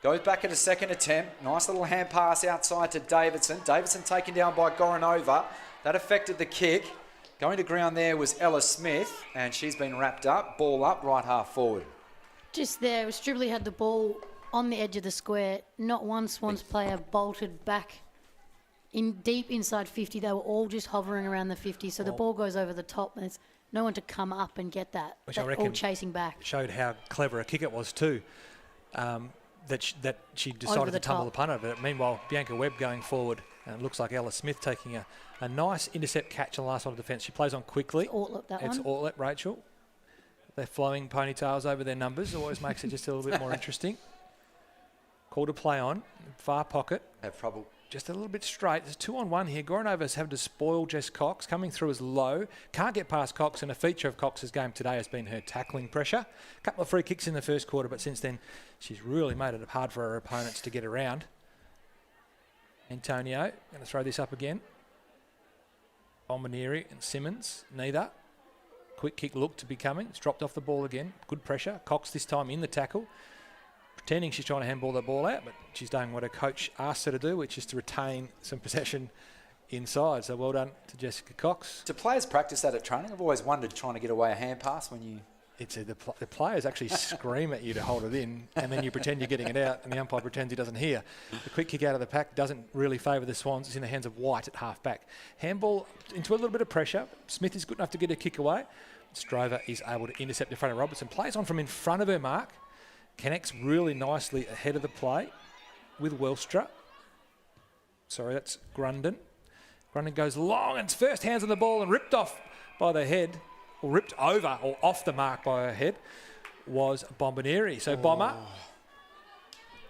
Goes back at a second attempt. Nice little hand pass outside to Davidson. Davidson taken down by Goranova. That affected the kick. Going to ground there was Ella Smith, and she's been wrapped up. Ball up, right half forward. Just there, Stribley had the ball on the edge of the square. Not one Swans player bolted back in deep inside 50. They were all just hovering around the 50. So the ball goes over the top, and there's no one to come up and get that. Which They're I reckon all chasing back. Showed how clever a kick it was too. That she decided to tumble the punt over it. Meanwhile, Bianca Webb going forward, and it looks like Ella Smith taking a nice intercept catch on the last line of defence. She plays on quickly. It's Ortlip, that one. It's Ortlip, Rachel. They're flowing ponytails over their numbers. Always makes it just a little bit more interesting. Call to play on. Far pocket. Have trouble. Just a little bit straight. There's 2-on-1 here. Goranova's having to spoil Jess Cox. Coming through as low. Can't get past Cox, and a feature of Cox's game today has been her tackling pressure. A couple of free kicks in the first quarter, but since then she's really made it hard for her opponents to get around. Antonio going to throw this up again. Bombanieri and Simmons, neither. Quick kick look to be coming. It's dropped off the ball again. Good pressure. Cox this time in the tackle. Pretending she's trying to handball the ball out, but she's doing what her coach asked her to do, which is to retain some possession inside. So well done to Jessica Cox. Do players practice that at training? I've always wondered, trying to get away a hand pass when you... The players actually scream at you to hold it in, and then you pretend you're getting it out, and the umpire pretends he doesn't hear. The quick kick out of the pack doesn't really favour the Swans. It's in the hands of White at half back. Handball into a little bit of pressure. Smith is good enough to get a kick away. Strover is able to intercept in front of Robertson. Plays on from in front of her mark. connects really nicely ahead of the play with Welstra. Sorry, that's Grundon. Grundon goes long and it's first hands on the ball and ripped off by the head, or ripped over or off the mark by her head, was Bombonieri. So Bomber.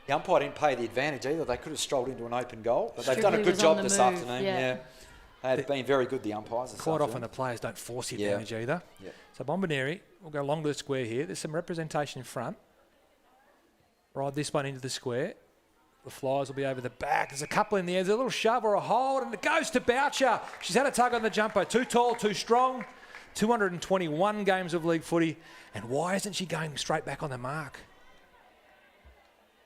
The umpire didn't pay the advantage either. They could have strolled into an open goal, but they've done a good job this afternoon. Yeah. They've been very good, the umpires. Quite often the players don't force the advantage either. Yeah. So Bombonieri will go along to the square here. There's some representation in front. Ride this one into the square. The Flyers will be over the back. There's a couple in the air. There's a little shove or a hold, and it goes to Boucher. She's had a tug on the jumper. Too tall, too strong. 221 games of league footy. And why isn't she going straight back on the mark?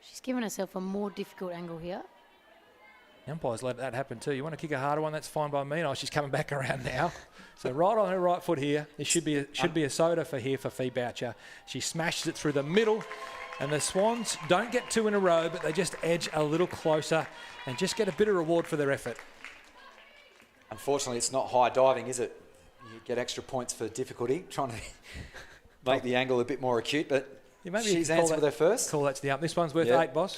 She's given herself a more difficult angle here. The umpires let that happen too. You want to kick a harder one, that's fine by me. Oh, she's coming back around now. So right on her right foot here. There should be a soda for Fee Boucher. She smashes it through the middle. And the Swans don't get two in a row, but they just edge a little closer and just get a bit of reward for their effort. Unfortunately, it's not high diving, is it? You get extra points for difficulty, trying to make the angle a bit more acute, but she's answered with her first. Call that to the ump. This one's worth 8, boss.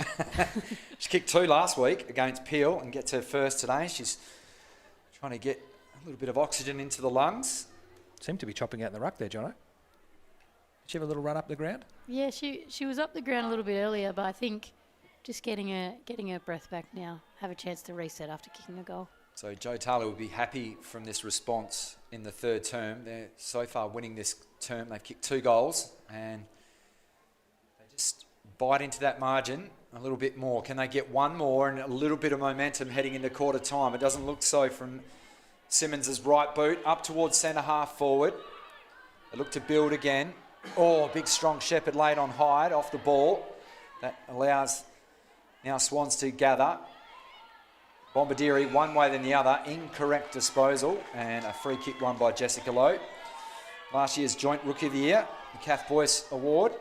She kicked 2 last week against Peel and gets her first today. She's trying to get a little bit of oxygen into the lungs. Seemed to be chopping out in the ruck there, Jono. Did she have a little run up the ground? Yeah, she was up the ground a little bit earlier, but I think just getting her breath back now, have a chance to reset after kicking a goal. So Joe Taylor would be happy from this response in the third term. They're so far winning this term. They've kicked 2 goals and they just bite into that margin a little bit more. Can they get one more and a little bit of momentum heading into quarter time? It doesn't look so from Simmons's right boot up towards centre half forward. They look to build again. Oh, big strong Shepherd laid on Hyde off the ball. That allows now Swans to gather. Bombardiri one way than the other. Incorrect disposal and a free kick won by Jessica Lowe. Last year's joint Rookie of the Year, the Kath Boyce Award.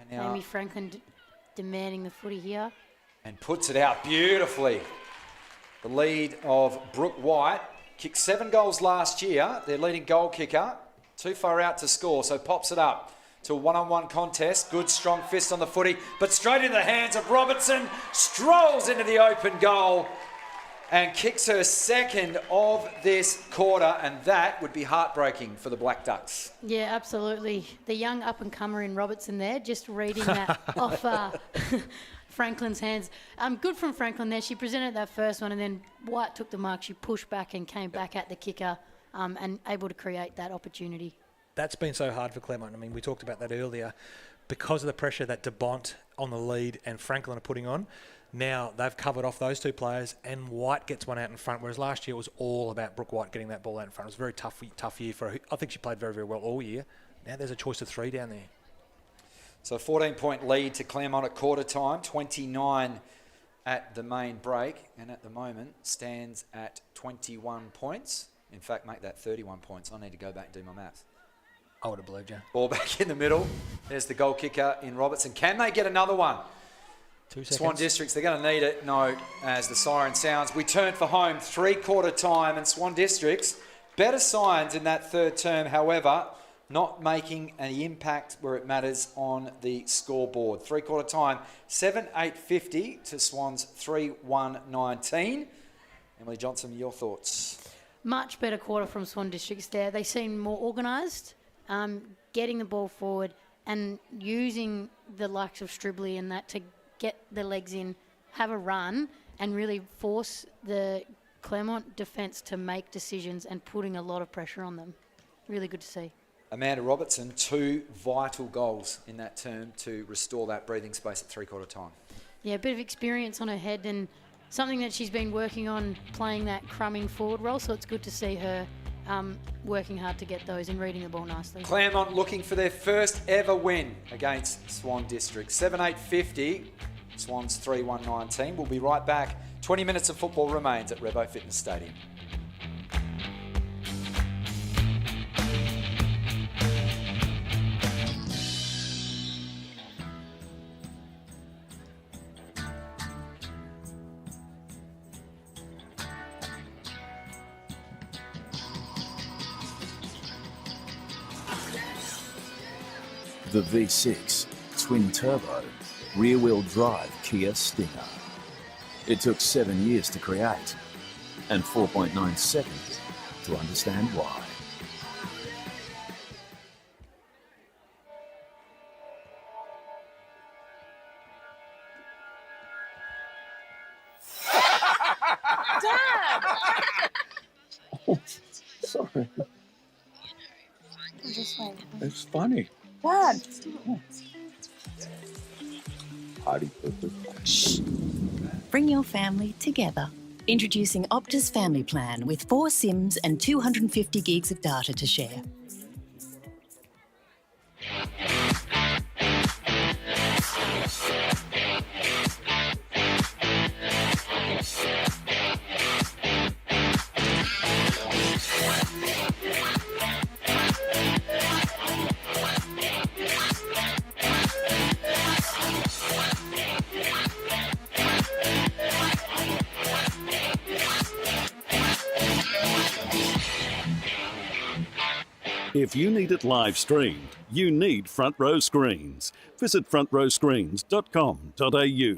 And now Amy Franklin demanding the footy here. And puts it out beautifully. The lead of Brooke White. Kicked 7 goals last year. Their leading goal kicker. Too far out to score, so pops it up to a one-on-one contest. Good strong fist on the footy, but straight into the hands of Robertson. Strolls into the open goal and kicks her second of this quarter, and that would be heartbreaking for the Black Ducks. Yeah, absolutely. The young up-and-comer in Robertson there, just reading that off Franklin's hands. Good from Franklin there. She presented that first one, and then White took the mark. She pushed back and came back at the kicker. And able to create that opportunity. That's been so hard for Claremont. I mean, we talked about that earlier. Because of the pressure that DeBont on the lead and Franklin are putting on, now they've covered off those 2 players and White gets one out in front, whereas last year it was all about Brooke White getting that ball out in front. It was a very tough year for her. I think she played very, very well all year. Now there's a choice of 3 down there. So 14-point lead to Claremont at quarter time, 29 at the main break, and at the moment stands at 21 points. In fact, make that 31 points. I need to go back and do my maths. I would have believed you. Ball back in the middle. There's the goal kicker in Robertson. Can they get another one? 2 seconds. Swan Districts, they're going to need it. No, as the siren sounds. We turn for home, 3/4 time, and Swan Districts, better signs in that third term, however, not making an impact where it matters on the scoreboard. 3/4 time, 7-8-50 to Swans 3-1-19. Emily Johnson, your thoughts? Much better quarter from Swan Districts there. They seem more organised, getting the ball forward and using the likes of Stribley and that to get the legs in, have a run and really force the Claremont defence to make decisions and putting a lot of pressure on them. Really good to see. Amanda Robertson, 2 vital goals in that term to restore that breathing space at 3/4 time. Yeah, a bit of experience on her head and something that she's been working on, playing that crumbing forward role, so it's good to see her working hard to get those and reading the ball nicely. Claremont looking for their first ever win against Swan District. 7-8-50, Swans 3-1-19. We'll be right back. 20 minutes of football remains at Revo Fitness Stadium. The V6 twin-turbo, rear-wheel drive Kia Stinger. It took 7 years to create and 4.9 seconds to understand why. Oh, sorry. This way. It's funny. Dad. Party purpose. Bring your family together. Introducing Optus Family Plan with 4 SIMs and 250 gigs of data to share. If you need it live streamed, you need Front Row Screens. Visit frontrowscreens.com.au.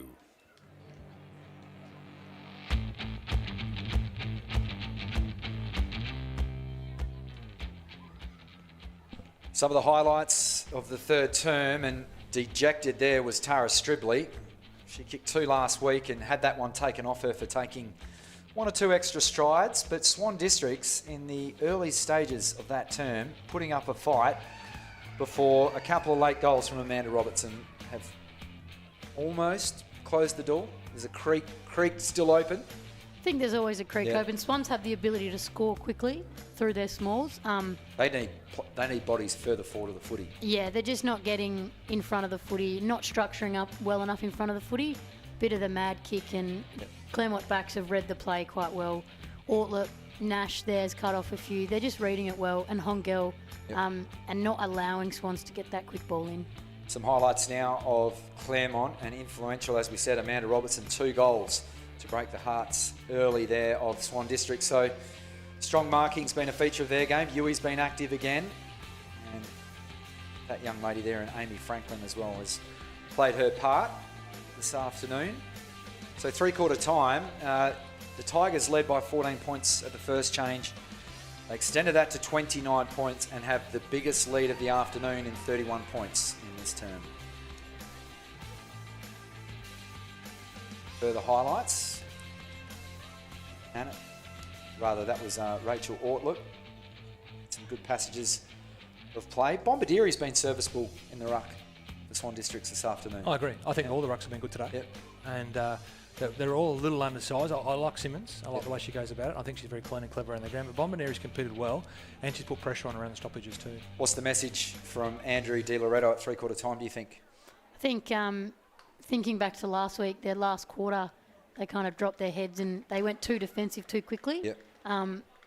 Some of the highlights of the third term, and dejected there was Tara Stribley. She kicked 2 last week and had that one taken off her for taking 1 or 2 extra strides, but Swan Districts in the early stages of that term putting up a fight before a couple of late goals from Amanda Robertson have almost closed the door. There's a creek still open. I think there's always a creek open. Swans have the ability to score quickly through their smalls. They need bodies further forward of the footy. Yeah, they're just not getting in front of the footy, not structuring up well enough in front of the footy. Bit of the mad kick, and Claremont backs have read the play quite well. Ortlett, Nash there's cut off a few. They're just reading it well, and Hongel, and not allowing Swans to get that quick ball in. Some highlights now of Claremont, and influential, as we said, Amanda Robertson, 2 goals to break the hearts early there of Swan District. So strong marking's been a feature of their game. Yui's been active again, and that young lady there, and Amy Franklin as well, has played her part this afternoon. So 3/4 time, the Tigers led by 14 points at the first change. They extended that to 29 points and have the biggest lead of the afternoon in 31 points in this term. Further highlights. That was Rachel Ortlett. Some good passages of play. Bombardier's been serviceable in the ruck for Swan Districts this afternoon. I agree. I think all the rucks have been good today. Yep. And they're all a little undersized. I like Simmons. I like the way she goes about it. I think she's very clean and clever around the ground. But Bombardier's competed well, and she's put pressure on around the stoppages too. What's the message from Andrew Di Loretto at 3/4 time, do you think? I think, thinking back to last week, their last quarter, they kind of dropped their heads and they went too defensive too quickly. Yep.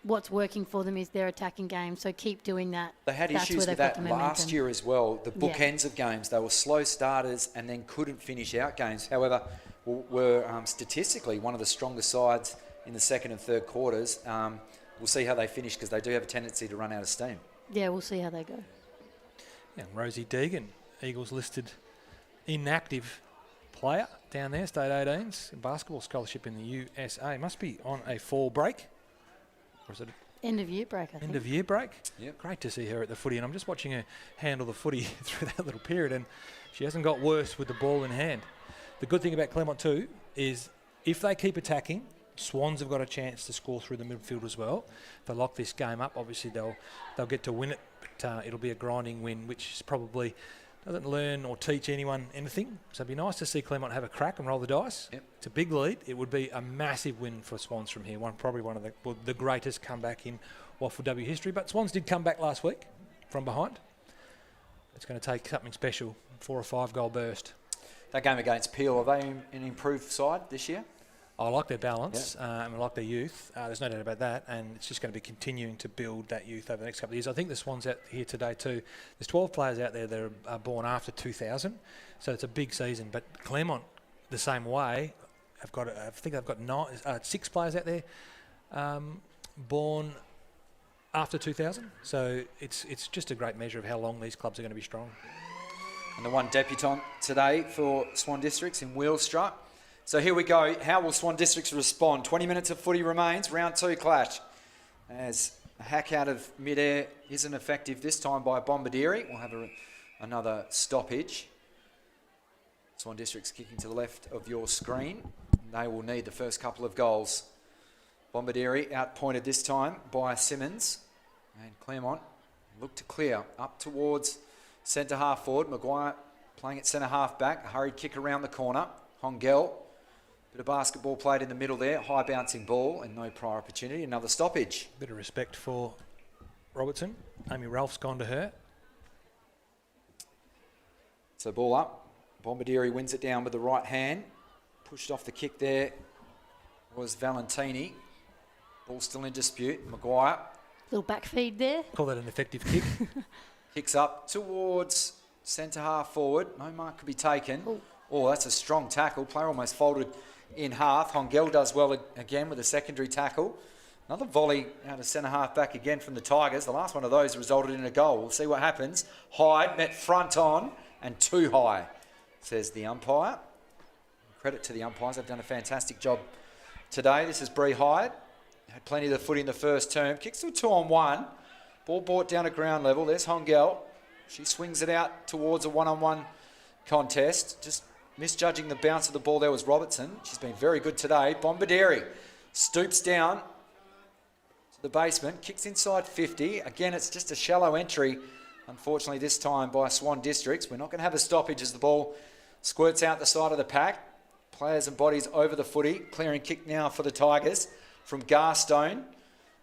What's working for them is their attacking game, so keep doing that. They had issues with that last year as well. The bookends of games, they were slow starters and then couldn't finish out games. However, were statistically one of the strongest sides in the second and third quarters. We'll see how they finish, because they do have a tendency to run out of steam. Yeah, we'll see how they go. Yeah, Rosie Deegan, Eagles listed inactive player down there, state 18s, basketball scholarship in the USA. Must be on a fall break. Or is it end of year break, I think. End of year break? Yep. Great to see her at the footy, and I'm just watching her handle the footy through that little period, and she hasn't got worse with the ball in hand. The good thing about Claremont too is if they keep attacking, Swans have got a chance to score through the midfield as well. If they lock this game up, obviously they'll get to win it, but it'll be a grinding win, which is probably doesn't learn or teach anyone anything. So it'd be nice to see Claremont have a crack and roll the dice. Yep. It's a big lead. It would be a massive win for Swans from here. Probably one of the greatest comeback in WAFLW history. But Swans did come back last week from behind. It's going to take something special, 4 or 5 goal burst. That game against Peel, are they an improved side this year? I like their balance and I like their youth. There's no doubt about that, and it's just going to be continuing to build that youth over the next couple of years. I think the Swans out here today too, there's 12 players out there that are born after 2000, so it's a big season. But Claremont, the same way, I think they've got 6 players out there born after 2000, so it's just a great measure of how long these clubs are going to be strong. and the one debutant today for Swan Districts in Wheelstruck. So here we go. How will Swan Districts respond? 20 minutes of footy remains. Round 2 clash. As a hack out of midair isn't effective this time by Bombardieri. We'll have another stoppage. Swan Districts kicking to the left of your screen. They will need the first couple of goals. Bombardieri outpointed this time by Simmons. And Claremont look to clear up towards centre half forward. Maguire playing at centre half back. A hurried kick around the corner. Hongel. Bit of basketball played in the middle there. High bouncing ball and no prior opportunity. Another stoppage. Bit of respect for Robertson. Amy Ralph's gone to her. So ball up. Bombardieri wins it down with the right hand. Pushed off the kick there was Valentini. Ball still in dispute. Maguire. Little back feed there. Call that an effective kick. Kicks up towards centre half forward. No mark could be taken. Ooh. Oh, that's a strong tackle. Player almost folded in half. Hongel does well again with a secondary tackle. Another volley out of centre half back again from the Tigers. The last one of those resulted in a goal. We'll see what happens. Hyde met front on and too high, says the umpire. Credit to the umpires. They've done a fantastic job today. This is Bree Hyde. Had plenty of the footy in the first term. Kicks to a 2-on-1. Ball brought down at ground level. There's Hongel. She swings it out towards a one-on-one contest. Just misjudging the bounce of the ball there was Robertson. She's been very good today. Bombardieri stoops down to the basement. Kicks inside 50. Again, it's just a shallow entry. Unfortunately, this time by Swan Districts. We're not going to have a stoppage as the ball squirts out the side of the pack. Players and bodies over the footy. Clearing kick now for the Tigers from Garstone.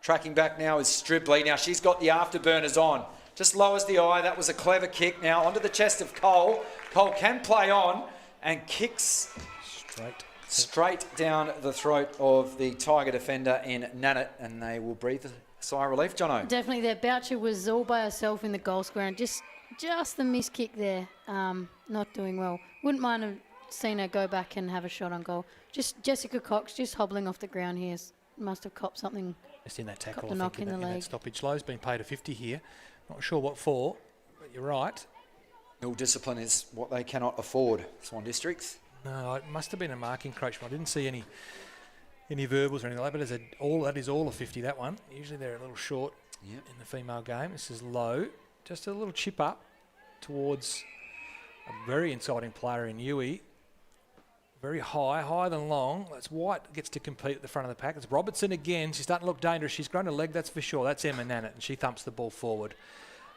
Tracking back now is Stribley. Now she's got the afterburners on. Just lowers the eye. That was a clever kick. Now onto the chest of Cole. Cole can play on and kicks straight down the throat of the Tiger defender in Nanit, and they will breathe a sigh of relief. Jono. Definitely there. Boucher was all by herself in the goal square and just the miss kick there. Not doing well. Wouldn't mind have seen her go back and have a shot on goal. Just Jessica Cox just hobbling off the ground here. Must have copped something. Just in that tackle, copped a knock in the leg. That stoppage. Lowe's been paid a 50 here. Not sure what for, but you're right. Ill discipline is what they cannot afford, Swan Districts. No, it must have been a mark encroachment. I didn't see any verbals or anything like that, but that is all a 50, that one. Usually they're a little short in the female game. This is low. Just a little chip up towards a very inciting player in Yui. Very high, higher than long. That's White gets to compete at the front of the pack. It's Robertson again. She's starting to look dangerous. She's grown a leg, that's for sure. That's Emma Nanit, and she thumps the ball forward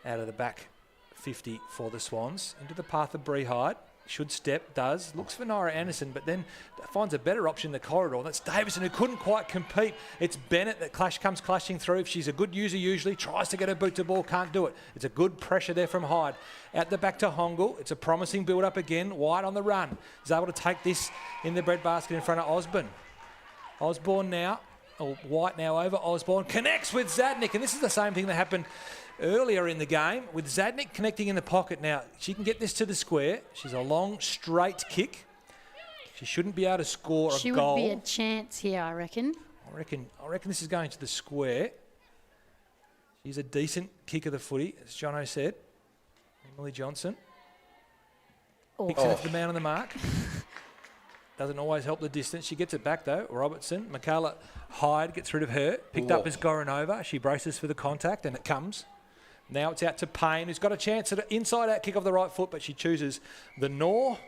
out of the back 50 for the Swans. Into the path of Bree Hyde. Should step, does. Looks for Naira Anderson, but then finds a better option in the corridor. That's Davison, who couldn't quite compete. It's Bennett that comes clashing through. If she's a good user usually, tries to get her boot to ball, can't do it. It's a good pressure there from Hyde. Out the back to Hongel. It's a promising build-up again. White on the run. Is able to take this in the breadbasket in front of Osborne. Osborne now, or White now over. Osborne connects with Zadnik, and this is the same thing that happened earlier in the game with Zadnik connecting in the pocket. Now, she can get this to the square. She's a long, straight kick. She shouldn't be able to score a goal. She would be a chance here, I reckon. I reckon this is going to the square. She's a decent kick of the footy, as Jono said. Emily Johnson. Picks it to the man on the mark. Doesn't always help the distance. She gets it back, though. Robertson. Michaela Hyde gets rid of her. Picked up as Goranova. She braces for the contact, and it comes. Now it's out to Payne, who's got a chance at an inside-out kick off the right foot, but she chooses the Nor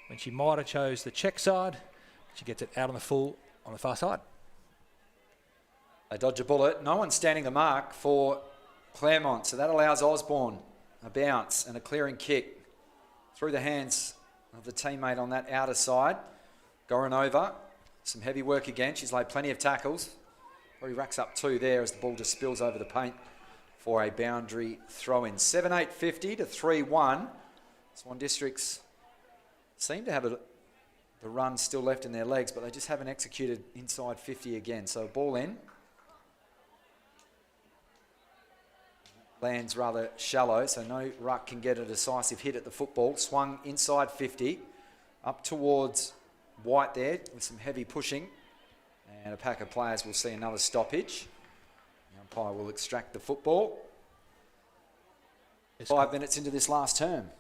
when she might have chose the check side. She gets it out on the full on the far side. They dodge a bullet. No one's standing the mark for Claremont, so that allows Osborne a bounce and a clearing kick through the hands of the teammate on that outer side. Goranova, some heavy work again. She's laid plenty of tackles. Probably racks up 2 there as the ball just spills over the paint for a boundary throw-in. 7-8-50 to 3-1. Swan Districts seem to have the run still left in their legs, but they just haven't executed inside 50 again. So ball in. Lands rather shallow, so no ruck can get a decisive hit at the football. Swung inside 50, up towards White there with some heavy pushing. And a pack of players will see another stoppage. The umpire will extract the football. 5 minutes into this last term.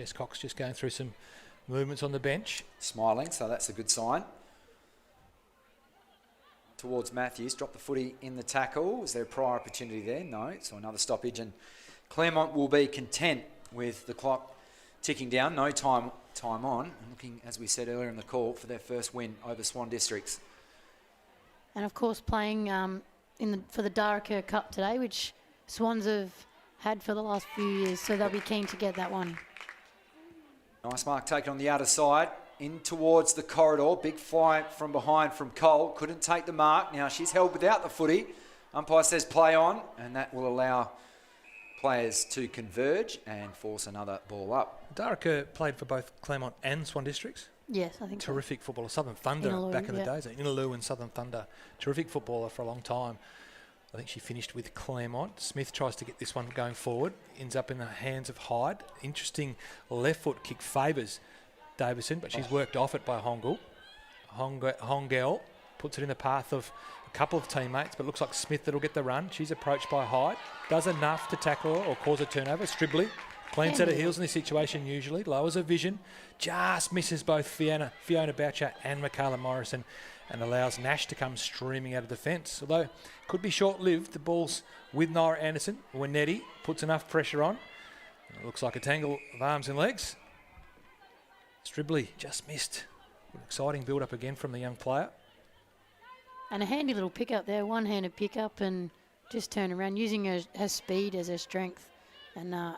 Jess Cox just going through some movements on the bench. Smiling, so that's a good sign. Towards Matthews, dropped the footy in the tackle. Was there a prior opportunity there? No, so another stoppage, and Claremont will be content with the clock ticking down. No time on. And looking, as we said earlier in the call, for their first win over Swan Districts. And of course, playing for the Daraka Cup today, which Swans have had for the last few years, so they'll be keen to get that one. Nice mark taken on the outer side. In towards the corridor. Big fly from behind from Cole. Couldn't take the mark. Now she's held without the footy. Umpire says play on, and that will allow players to converge and force another ball up. Daraka played for both Claremont and Swan Districts. Yes, I think Terrific footballer. Southern Thunder Inaloo, back in the days. Inaloo and Southern Thunder. Terrific footballer for a long time. I think she finished with Claremont. Smith tries to get this one going forward. Ends up in the hands of Hyde. Interesting left foot kick favours Davison, but she's worked off it by Hongel puts it in the path of a couple of teammates, but looks like Smith that'll get the run. She's approached by Hyde. Does enough to tackle her or cause a turnover. Stribley, clean set of heels in this situation usually. Lowers her vision. Just misses both Fiona Boucher and Michaela Morrison and allows Nash to come streaming out of the fence. Although could be short-lived, the ball's with Nora Anderson. Winetti puts enough pressure on. It looks like a tangle of arms and legs. Stribley just missed. An exciting build-up again from the young player. And a handy little pick-up there, one-handed pick-up, and just turn around, using her speed as her strength. And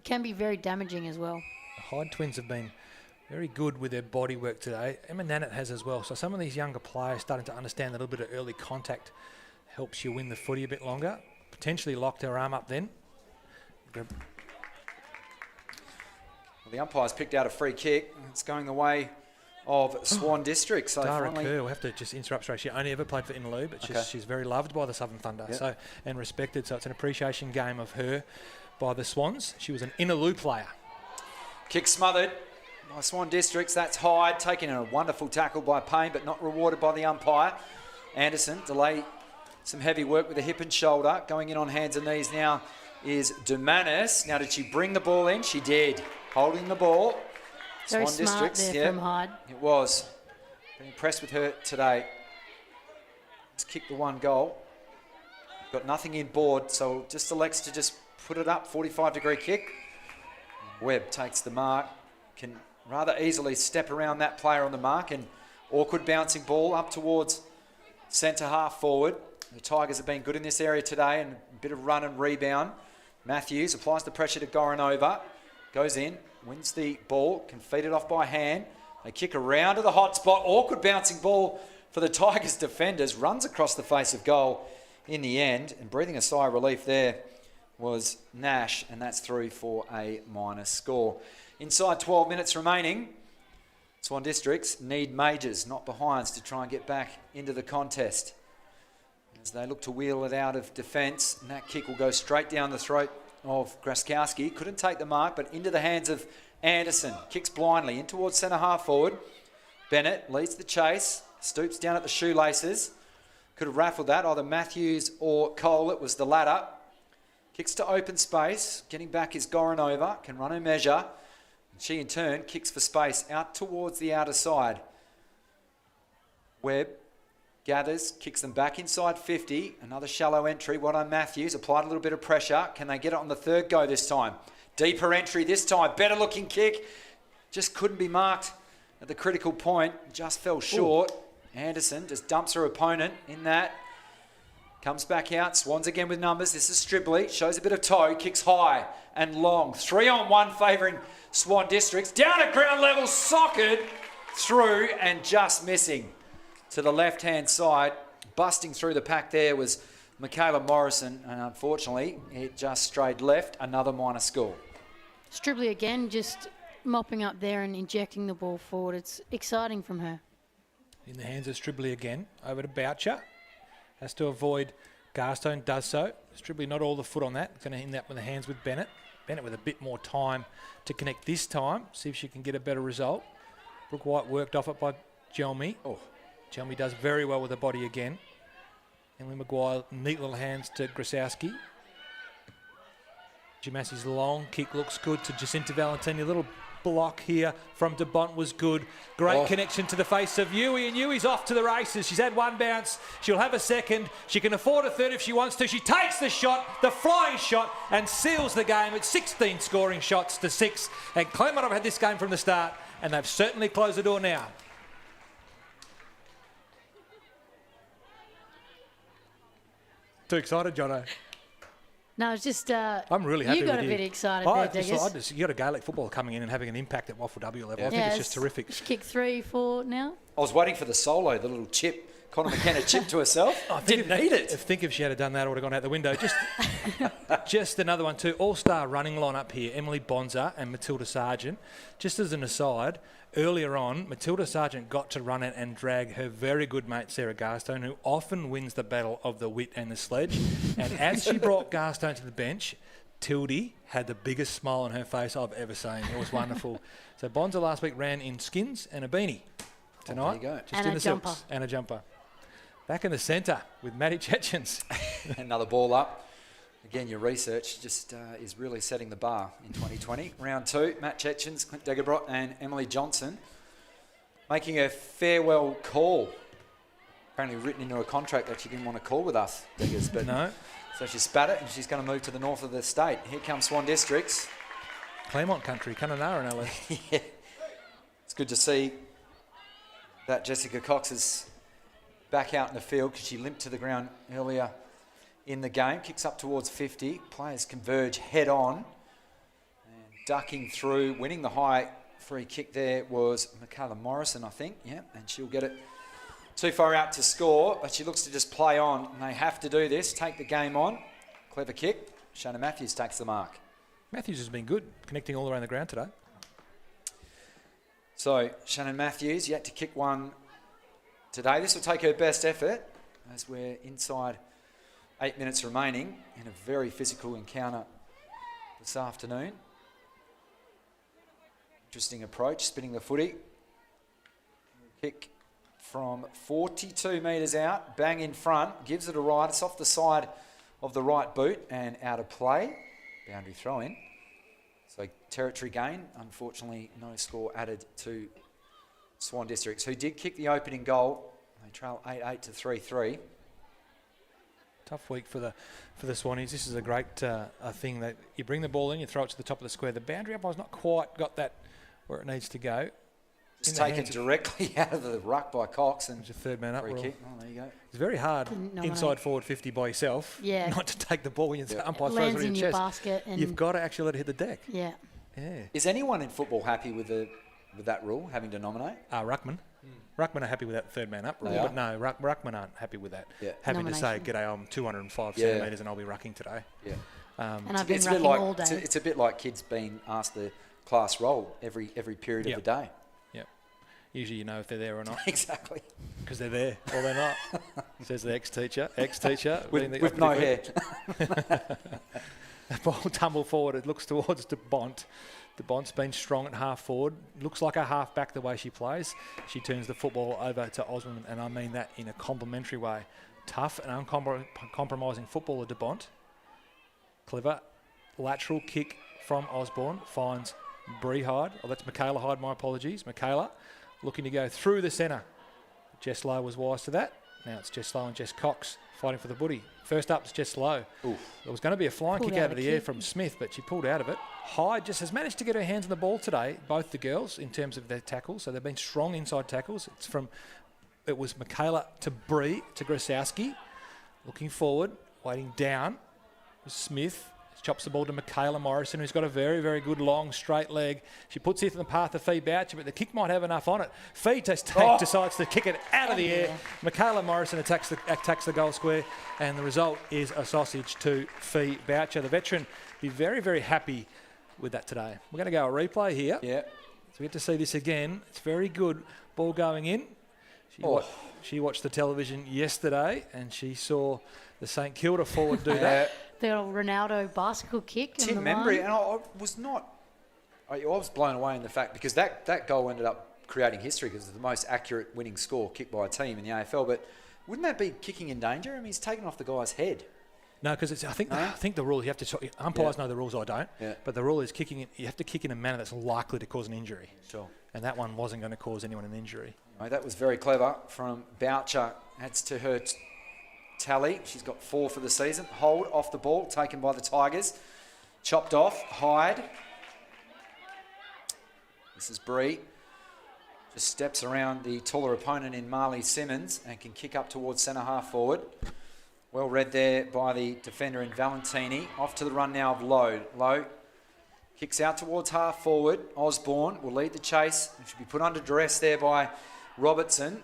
can be very damaging as well. The Hyde twins have been very good with their body work today. Emma Nannett has as well. So some of these younger players starting to understand that a little bit of early contact helps you win the footy a bit longer. Potentially locked her arm up then. The umpire's picked out a free kick. It's going the way of Swan District. So Dara finally, Kerr, we'll have to just interrupt straight. She only ever played for Inaloo, but she's very loved by the Southern Thunder and respected. So it's an appreciation game of her by the Swans. She was an Inaloo player. Kick smothered by Swan Districts. That's Hyde, taking a wonderful tackle by Payne, but not rewarded by the umpire. Anderson, delay some heavy work with the hip and shoulder. Going in on hands and knees now is Dumanis. Now, did she bring the ball in? She did. Holding the ball. Very Swan smart Districts, there from Hyde. It was. Been impressed with her today. Just kicked the one goal. Got nothing in board, so just elects to just put it up. 45-degree kick. Webb takes the mark. Can rather easily step around that player on the mark, and awkward bouncing ball up towards centre half forward. The Tigers have been good in this area today, and a bit of run and rebound. Matthews applies the pressure to Goranova. Goes in, wins the ball, can feed it off by hand. They kick around to the hot spot. Awkward bouncing ball for the Tigers defenders. Runs across the face of goal in the end. And breathing a sigh of relief there was Nash, and that's through for a minus score. Inside 12 minutes remaining, Swan Districts need majors, not behinds, to try and get back into the contest. As they look to wheel it out of defence, and that kick will go straight down the throat of Graskowski. Couldn't take the mark, but into the hands of Anderson. Kicks blindly in towards centre half forward. Bennett leads the chase, stoops down at the shoelaces. Could have raffled that, either Matthews or Cole. It was the latter. Kicks to open space. Getting back is Goranova. Can run her measure. She in turn kicks for space out towards the outer side. Webb gathers, kicks them back inside 50. Another shallow entry. Well done, Matthews. Applied a little bit of pressure. Can they get it on the third go this time? Deeper entry this time. Better looking kick. Just couldn't be marked at the critical point. Just fell short. Ooh. Anderson just dumps her opponent in that. Comes back out. Swans again with numbers. This is Stribley. Shows a bit of toe. Kicks high and long. 3-on-1 favouring Swan Districts. Down at ground level. Socket through and just missing. To the left-hand side, busting through the pack there was Michaela Morrison, and unfortunately, it just strayed left, another minus score. Stribley again, just mopping up there and injecting the ball forward. It's exciting from her. In the hands of Stribley again, over to Boucher. Has to avoid Garstone, does so. Stribley not all the foot on that. Going to end up with the hands with Bennett. Bennett with a bit more time to connect this time, see if she can get a better result. Brooke White worked off it by Jelmy. Oh. Jelmy does very well with the body again. Emily Maguire, neat little hands to Grasowski. Massey's long kick looks good to Jacinta Valentini. A little block here from De Bont was good. Great connection to the face of Yui, and Yui's off to the races. She's had one bounce. She'll have a second. She can afford a third if she wants to. She takes the shot, the flying shot, and seals the game at 16 scoring shots to 6. And Claremont have had this game from the start, and they've certainly closed the door now. Too excited, Jono? No, it's just... I'm really happy you got with a you. bit excited there, Diggers. You got a Gaelic football coming in and having an impact at WAFLW level. Yeah. I think it's just terrific. She kicked 3, 4 now. I was waiting for the solo, the little chip. Connor McKenna chip to herself. Didn't need it. If she had done that, I would have gone out the window. Just another one too. All-star running line up here. Emily Bonza and Matilda Sargent. Just as an aside, earlier on, Matilda Sargent got to run it and drag her very good mate Sarah Garstone, who often wins the battle of the wit and the sledge. And as she brought Garstone to the bench, Tildy had the biggest smile on her face I've ever seen. It was wonderful. So Bonza last week ran in skins and a beanie. Tonight, there you go. just and in a the jumper. silks and a jumper. Back in the centre with Maddie Chechens. Another ball up. Again, your research just is really setting the bar in 2020. Round 2, Matt Chechens, Clint Degebrot and Emily Johnson making a farewell call. Apparently written into a contract that she didn't want to call with us, Diggers. But No. So she spat it and she's going to move to the north of the state. Here comes Swan Districts. Claremont country, Kununurra no less. Yeah. It's good to see that Jessica Cox is back out in the field because she limped to the ground earlier in the game. Kicks up towards 50. Players converge head on. And ducking through, winning the high free kick there was Michaela Morrison, I think. Yeah, and she'll get it too far out to score, but she looks to just play on. And they have to do this, take the game on. Clever kick. Shannon Matthews takes the mark. Matthews has been good, connecting all around the ground today. So Shannon Matthews yet to kick one today. This will take her best effort as we're inside 8 minutes remaining in a very physical encounter this afternoon. Interesting approach, spinning the footy. Kick from 42 metres out, bang in front, gives it a ride. It's off the side of the right boot and out of play. Boundary throw in. So territory gain. Unfortunately, no score added to Swan Districts, who did kick the opening goal. They trail 8-8 to 3-3. Tough week for the Swannies. This is a great thing that you bring the ball in, you throw it to the top of the square. The boundary umpire's not quite got that where it needs to go. It's taken directly out of the ruck by Cox and it's a third man up rule. kick. Oh, there you go. It's very hard inside forward 50 by yourself. Yeah. Not to take the ball when the umpire throws Lands it in in your your chest. basket. And You've got to actually let it hit the deck. Yeah. Yeah. Is anyone in football happy with that rule, having to nominate? Ruckman. Ruckman are happy with that third man up rule, They are? but no, Ruckman aren't happy with that. Yeah. Having to say, Nomination. g'day, I'm 205 Yeah. centimetres and I'll be rucking today. Yeah. And I've been It's a bit rucking like all day. it's a bit like kids being asked the class roll every period Yep. of the day. Yep. Usually you know if they're there or not. Exactly. Because they're there or they're not. Says the ex-teacher. With no hair. The ball tumble forward. It looks towards De Bont. De Bont's been strong at half forward. Looks like a half back the way she plays. She turns the football over to Osmond, and I mean that in a complimentary way. Tough and uncompromising footballer, De Bont. Clever lateral kick from Osborne finds Bree Hyde. Oh, that's Michaela Hyde, my apologies. Michaela looking to go through the centre. Jess Lowe was wise to that. Now it's Jess Lowe and Jess Cox fighting for the booty. First up is Jess Lowe. Oof. There was going to be a flying Pulled kick out out of a the air kick. from Smith, but she pulled out of it. Hyde just has managed to get her hands on the ball today, both the girls, in terms of their tackles. So they've been strong inside tackles. It was Michaela to Bree to Grosowski. Looking forward, waiting down. Smith chops the ball to Michaela Morrison, who's got a very, very good long straight leg. She puts it in the path of Fee Boucher, but the kick might have enough on it. Fee decides to kick it out of the air. Michaela Morrison attacks the goal square, and the result is a sausage to Fee Boucher. The veteran be very, very happy with that today. We're going to go a replay here. Yeah. So we get to see this again. It's very good. Ball going in. She watched the television yesterday, and she saw the St Kilda forward do that. The old Ronaldo bicycle kick. in Tim the Membry, line. and I was blown away in the fact because that goal ended up creating history because it's the most accurate winning score kicked by a team in the AFL. But wouldn't that be kicking in danger? I mean, he's taken off the guy's head. No, because I think the rule, you have to, umpires know the rules, I don't, Yeah. but the rule is you have to kick in a manner that's likely to cause an injury. Sure. And that one wasn't going to cause anyone an injury. Right, that was very clever from Boucher. Adds to her tally. She's got 4 for the season. Hold off the ball, taken by the Tigers. Chopped off, Hyde. This is Bree. Just steps around the taller opponent in Marley Simmons and can kick up towards centre half forward. Well read there by the defender in Valentini. Off to the run now of Lowe. Lowe kicks out towards half forward. Osborne will lead the chase. It should be put under duress there by Robertson.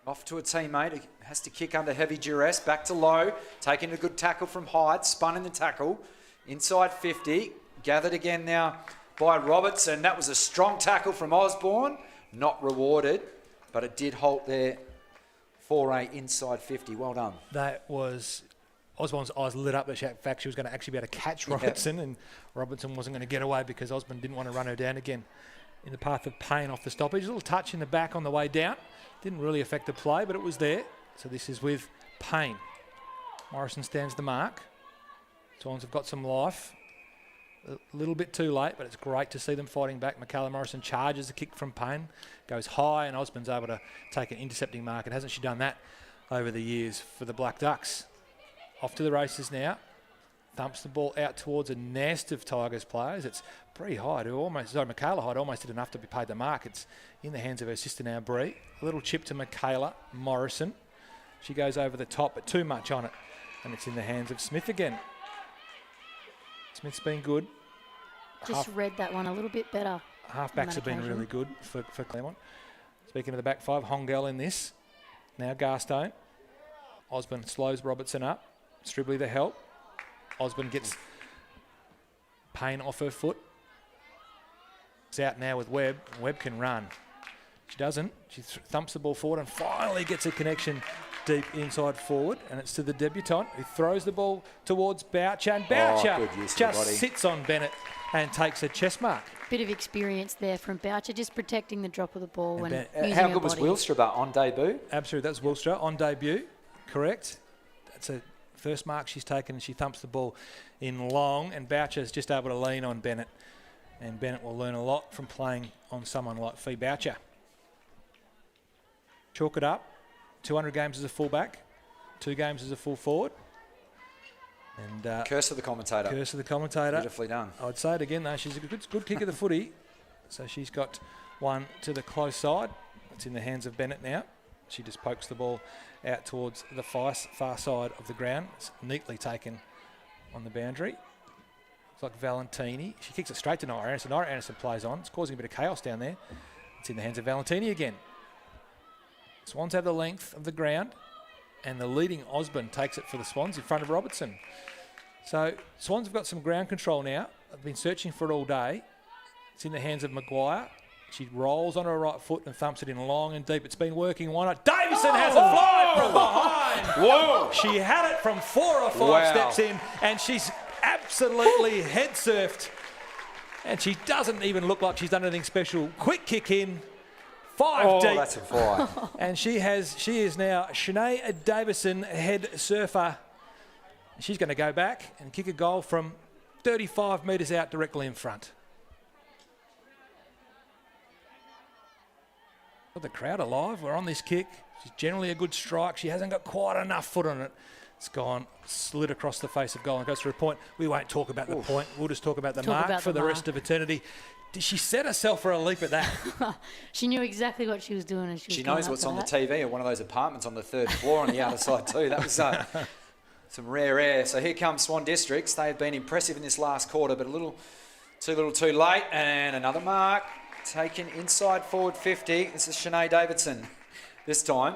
Off to a teammate who has to kick under heavy duress. Back to Lowe. Taking a good tackle from Hyde. Spun in the tackle. Inside 50. Gathered again now by Robertson. That was a strong tackle from Osborne. Not rewarded, but it did halt there. 4A inside 50. Well done. That was Osborne's eyes lit up. The fact she was going to actually be able to catch Robertson, and Robertson wasn't going to get away because Osborne didn't want to run her down again. In the path of Payne off the stoppage. A little touch in the back on the way down. Didn't really affect the play, but it was there. So this is with Payne. Morrison stands the mark. Swans have got some life. A little bit too late, but it's great to see them fighting back. Michaela Morrison charges a kick from Payne, goes high, and Osborne's able to take an intercepting mark. And hasn't she done that over the years for the Black Ducks? Off to the races now. Thumps the ball out towards a nest of Tigers players. It's Bree Hyde, Michaela Hyde almost did enough to be paid the mark. It's in the hands of her sister now, Bree. A little chip to Michaela Morrison. She goes over the top, but too much on it. And it's in the hands of Smith again. Smith's been good. Just read that one a little bit better. Halfbacks have been really good for Claremont. Speaking of the back five, Hongel in this. Now Garstone. Osborne slows Robertson up. Stribley the help. Osborne gets Payne off her foot. It's out now with Webb. Webb can run. She doesn't. She thumps the ball forward and finally gets a connection deep inside forward, and it's to the debutant who throws the ball towards Boucher, and Boucher just sits on Bennett and takes a chest mark. Bit of experience there from Boucher, just protecting the drop of the ball. How good was Wilstra on debut? Absolutely, that's Wilstra on debut, correct. That's a first mark she's taken, and she thumps the ball in long, and Boucher's just able to lean on Bennett, and Bennett will learn a lot from playing on someone like Fee Boucher. Chalk it up. 200 games as a fullback, 2 games as a full forward. And curse of the commentator. Curse of the commentator. Beautifully done. I'd say it again though. She's a good kick of the footy. So she's got one to the close side. It's in the hands of Bennett now. She just pokes the ball out towards the far side of the ground. It's neatly taken on the boundary. It's like Valentini. She kicks it straight to Naira Anderson. Naira Anderson plays on. It's causing a bit of chaos down there. It's in the hands of Valentini again. Swans have the length of the ground, and the leading Osborne takes it for the Swans in front of Robertson. So Swans have got some ground control now. I've been searching for it all day. It's in the hands of Maguire. She rolls on her right foot and thumps it in long and deep. It's been working. Why not? Davison has a fly from behind. Whoa! She had it from 4 or 5 steps in, and she's absolutely head surfed. And she doesn't even look like she's done anything special. Quick kick in. 5 deep. That's a fly. And she is now Shanae Davison, head surfer. She's going to go back and kick a goal from 35 metres out directly in front. Got the crowd alive. We're on this kick. She's generally a good strike. She hasn't got quite enough foot on it. It's gone, slid across the face of goal and goes for a point. We won't talk about the point. We'll just talk about the mark for the rest of eternity. Did she set herself for a leap at that? She knew exactly what she was doing. And she knows what's on the TV at one of those apartments on the 3rd floor on the outer side too. That was some rare air. So here comes Swan Districts. They have been impressive in this last quarter, but a little too late. And another mark taken inside forward 50. This is Shanae Davidson. This time,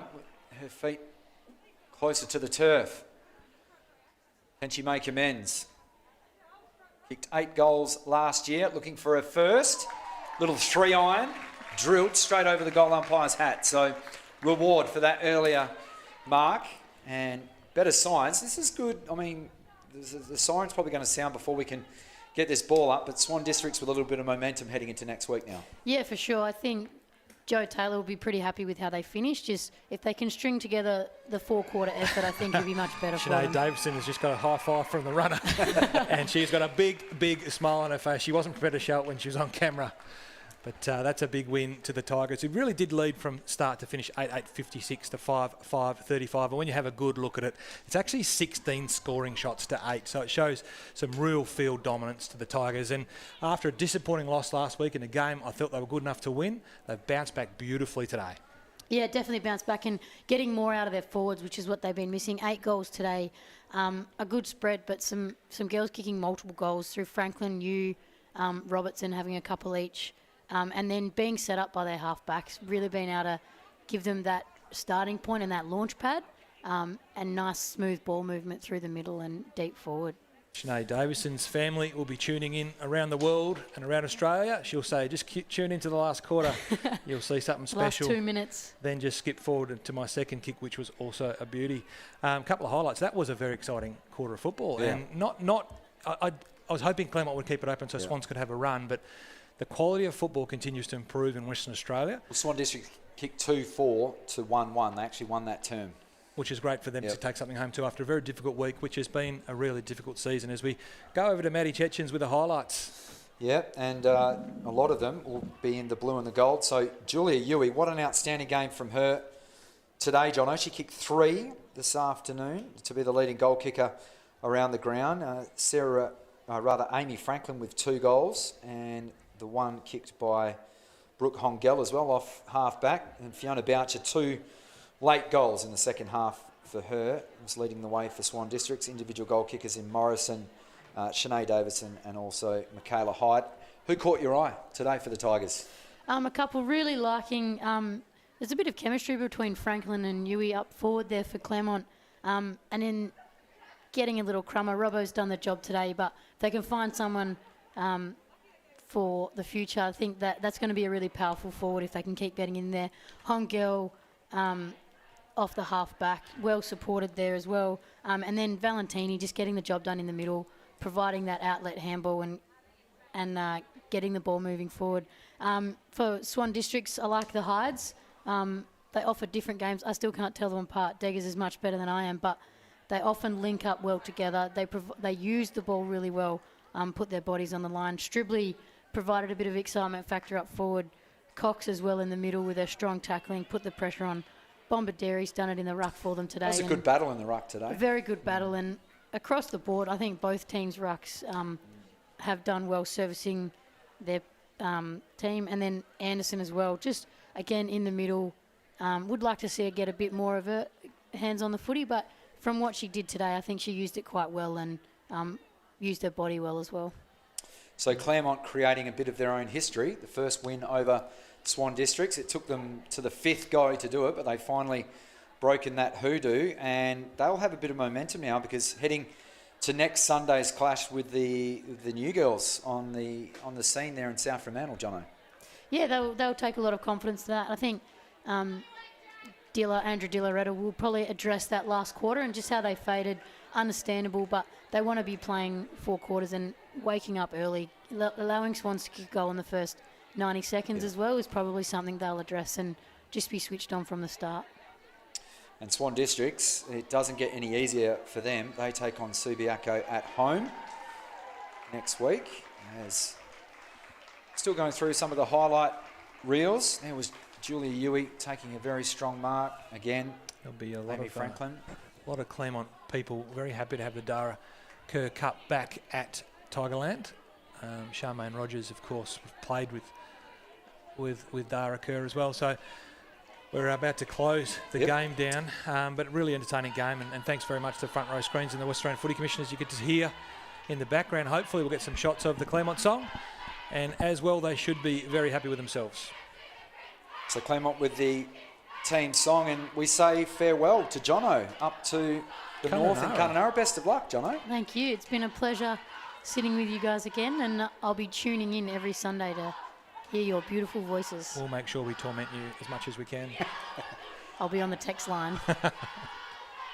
her feet closer to the turf. Can she make amends? Kicked 8 goals last year, looking for her first. Little 3-iron, drilled straight over the goal umpire's hat. So reward for that earlier mark. And better signs. This is good. I mean, the siren's probably going to sound before we can get this ball up, but Swan Districts with a little bit of momentum heading into next week now. Yeah, for sure. I think Joe Taylor will be pretty happy with how they finished. Just if they can string together the four-quarter effort, I think it'll be much better for them. Sinead Davison has just got a high five from the runner, and she's got a big smile on her face. She wasn't prepared to show it when she was on camera. But that's a big win to the Tigers, who really did lead from start to finish 8-8-56 to 5-5-35. And when you have a good look at it, it's actually 16 scoring shots to 8. So it shows some real field dominance to the Tigers. And after a disappointing loss last week in a game I thought they were good enough to win, they've bounced back beautifully today. Yeah, definitely bounced back and getting more out of their forwards, which is what they've been missing. 8 goals today, a good spread, but some girls kicking multiple goals through Franklin, Yu, Robertson having a couple each. And then being set up by their half-backs, really being able to give them that starting point and that launch pad and nice smooth ball movement through the middle and deep forward. Sinead Davison's family will be tuning in around the world and around Australia. She'll say, just tune into the last quarter. You'll see something special. Last 2 minutes. Then just skip forward to my second kick, which was also a beauty. A couple of highlights. That was a very exciting quarter of football. Yeah. And I was hoping Claremont would keep it open so Swans could have a run, but the quality of football continues to improve in Western Australia. Well, Swan District kicked 2-4 to 1-1. They actually won that term. Which is great for them to take something home to after a very difficult week, which has been a really difficult season. As we go over to Maddie Chechens with the highlights. Yeah, and a lot of them will be in the blue and the gold. So Julia Yui, what an outstanding game from her today, Jono. She kicked 3 this afternoon to be the leading goal kicker around the ground. Amy Franklin with 2 goals, and the one kicked by Brooke Hongel as well off half-back. And Fiona Boucher, 2 late goals in the second half for her. Was leading the way for Swan Districts. Individual goal kickers in Morrison, Sinead Davison and also Michaela Hyde. Who caught your eye today for the Tigers? A couple really liking... there's a bit of chemistry between Franklin and Yui up forward there for Claremont. And in getting a little crummer, Robbo's done the job today, but if they can find someone... for the future, I think that's going to be a really powerful forward if they can keep getting in there. Hongel off the half-back, well supported there as well. And then Valentini just getting the job done in the middle, providing that outlet handball and getting the ball moving forward. For Swan Districts, I like the Hides. They offer different games. I still can't tell them apart. Deggers is much better than I am, but they often link up well together. They use the ball really well, put their bodies on the line. Stribley provided a bit of excitement factor up forward. Cox as well in the middle with their strong tackling, put the pressure on. Bombarderi's done it in the ruck for them today. That was a good battle in the ruck today. A very good battle, and across the board, I think both teams' rucks have done well servicing their team, and then Anderson as well. Just, again, in the middle. Would like to see her get a bit more of her hands on the footy, but from what she did today, I think she used it quite well and used her body well as well. So Claremont creating a bit of their own history. The first win over Swan Districts. It took them to the 5th go to do it, but they finally broken that hoodoo, and they'll have a bit of momentum now because heading to next Sunday's clash with the new girls on the scene there in South Fremantle, Jono. Yeah, they'll take a lot of confidence to that. I think Andrew Dillaretta will probably address that last quarter and just how they faded. Understandable, but they want to be playing 4 quarters and waking up early. Allowing Swans to kick a goal in the first 90 seconds as well is probably something they'll address and just be switched on from the start. And Swan Districts, it doesn't get any easier for them. They take on Subiaco at home next week. As still going through some of the highlight reels. There was Julia Yui taking a very strong mark again. There'll be a lot Amy of Franklin. A lot of Claremont people very happy to have the Dara Kerr Cup back at Tigerland. Charmaine Rogers, of course, played with Dara Kerr as well. So we're about to close the game down, but really entertaining game. And thanks very much to the front row screens and the West Australian Footy Commission, as you get to hear in the background. Hopefully we'll get some shots of the Claremont song. And as well, they should be very happy with themselves. So Claremont with the team song, and we say farewell to Jono up to the north in Kununurra. Best of luck, Jono. Thank you. It's been a pleasure sitting with you guys again, and I'll be tuning in every Sunday to hear your beautiful voices. We'll make sure we torment you as much as we can. I'll be on the text line.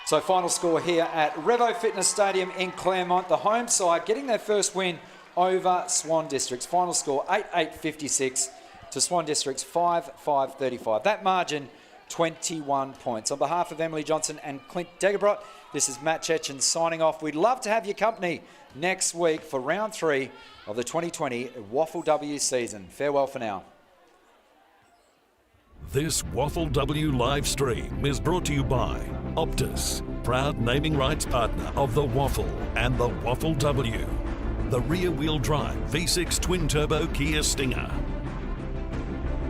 So final score here at Revo Fitness Stadium in Claremont. The home side getting their first win over Swan Districts. Final score 8-8-56 to Swan District's 5-5-35. That margin, 21 points. On behalf of Emily Johnson and Clint Degebrot, this is Matt Chechen signing off. We'd love to have your company next week for round 3 of the 2020 WAFLW season. Farewell for now. This WAFLW live stream is brought to you by Optus, proud naming rights partner of the Waffle and the WAFLW, the rear-wheel drive V6 twin-turbo Kia Stinger.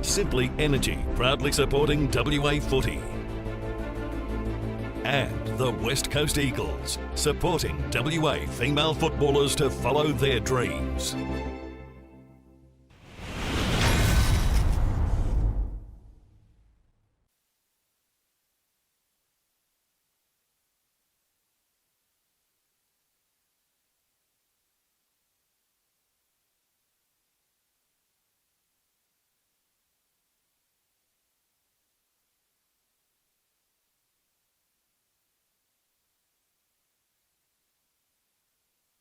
Simply Energy, proudly supporting WA footy. And the West Coast Eagles, supporting WA female footballers to follow their dreams.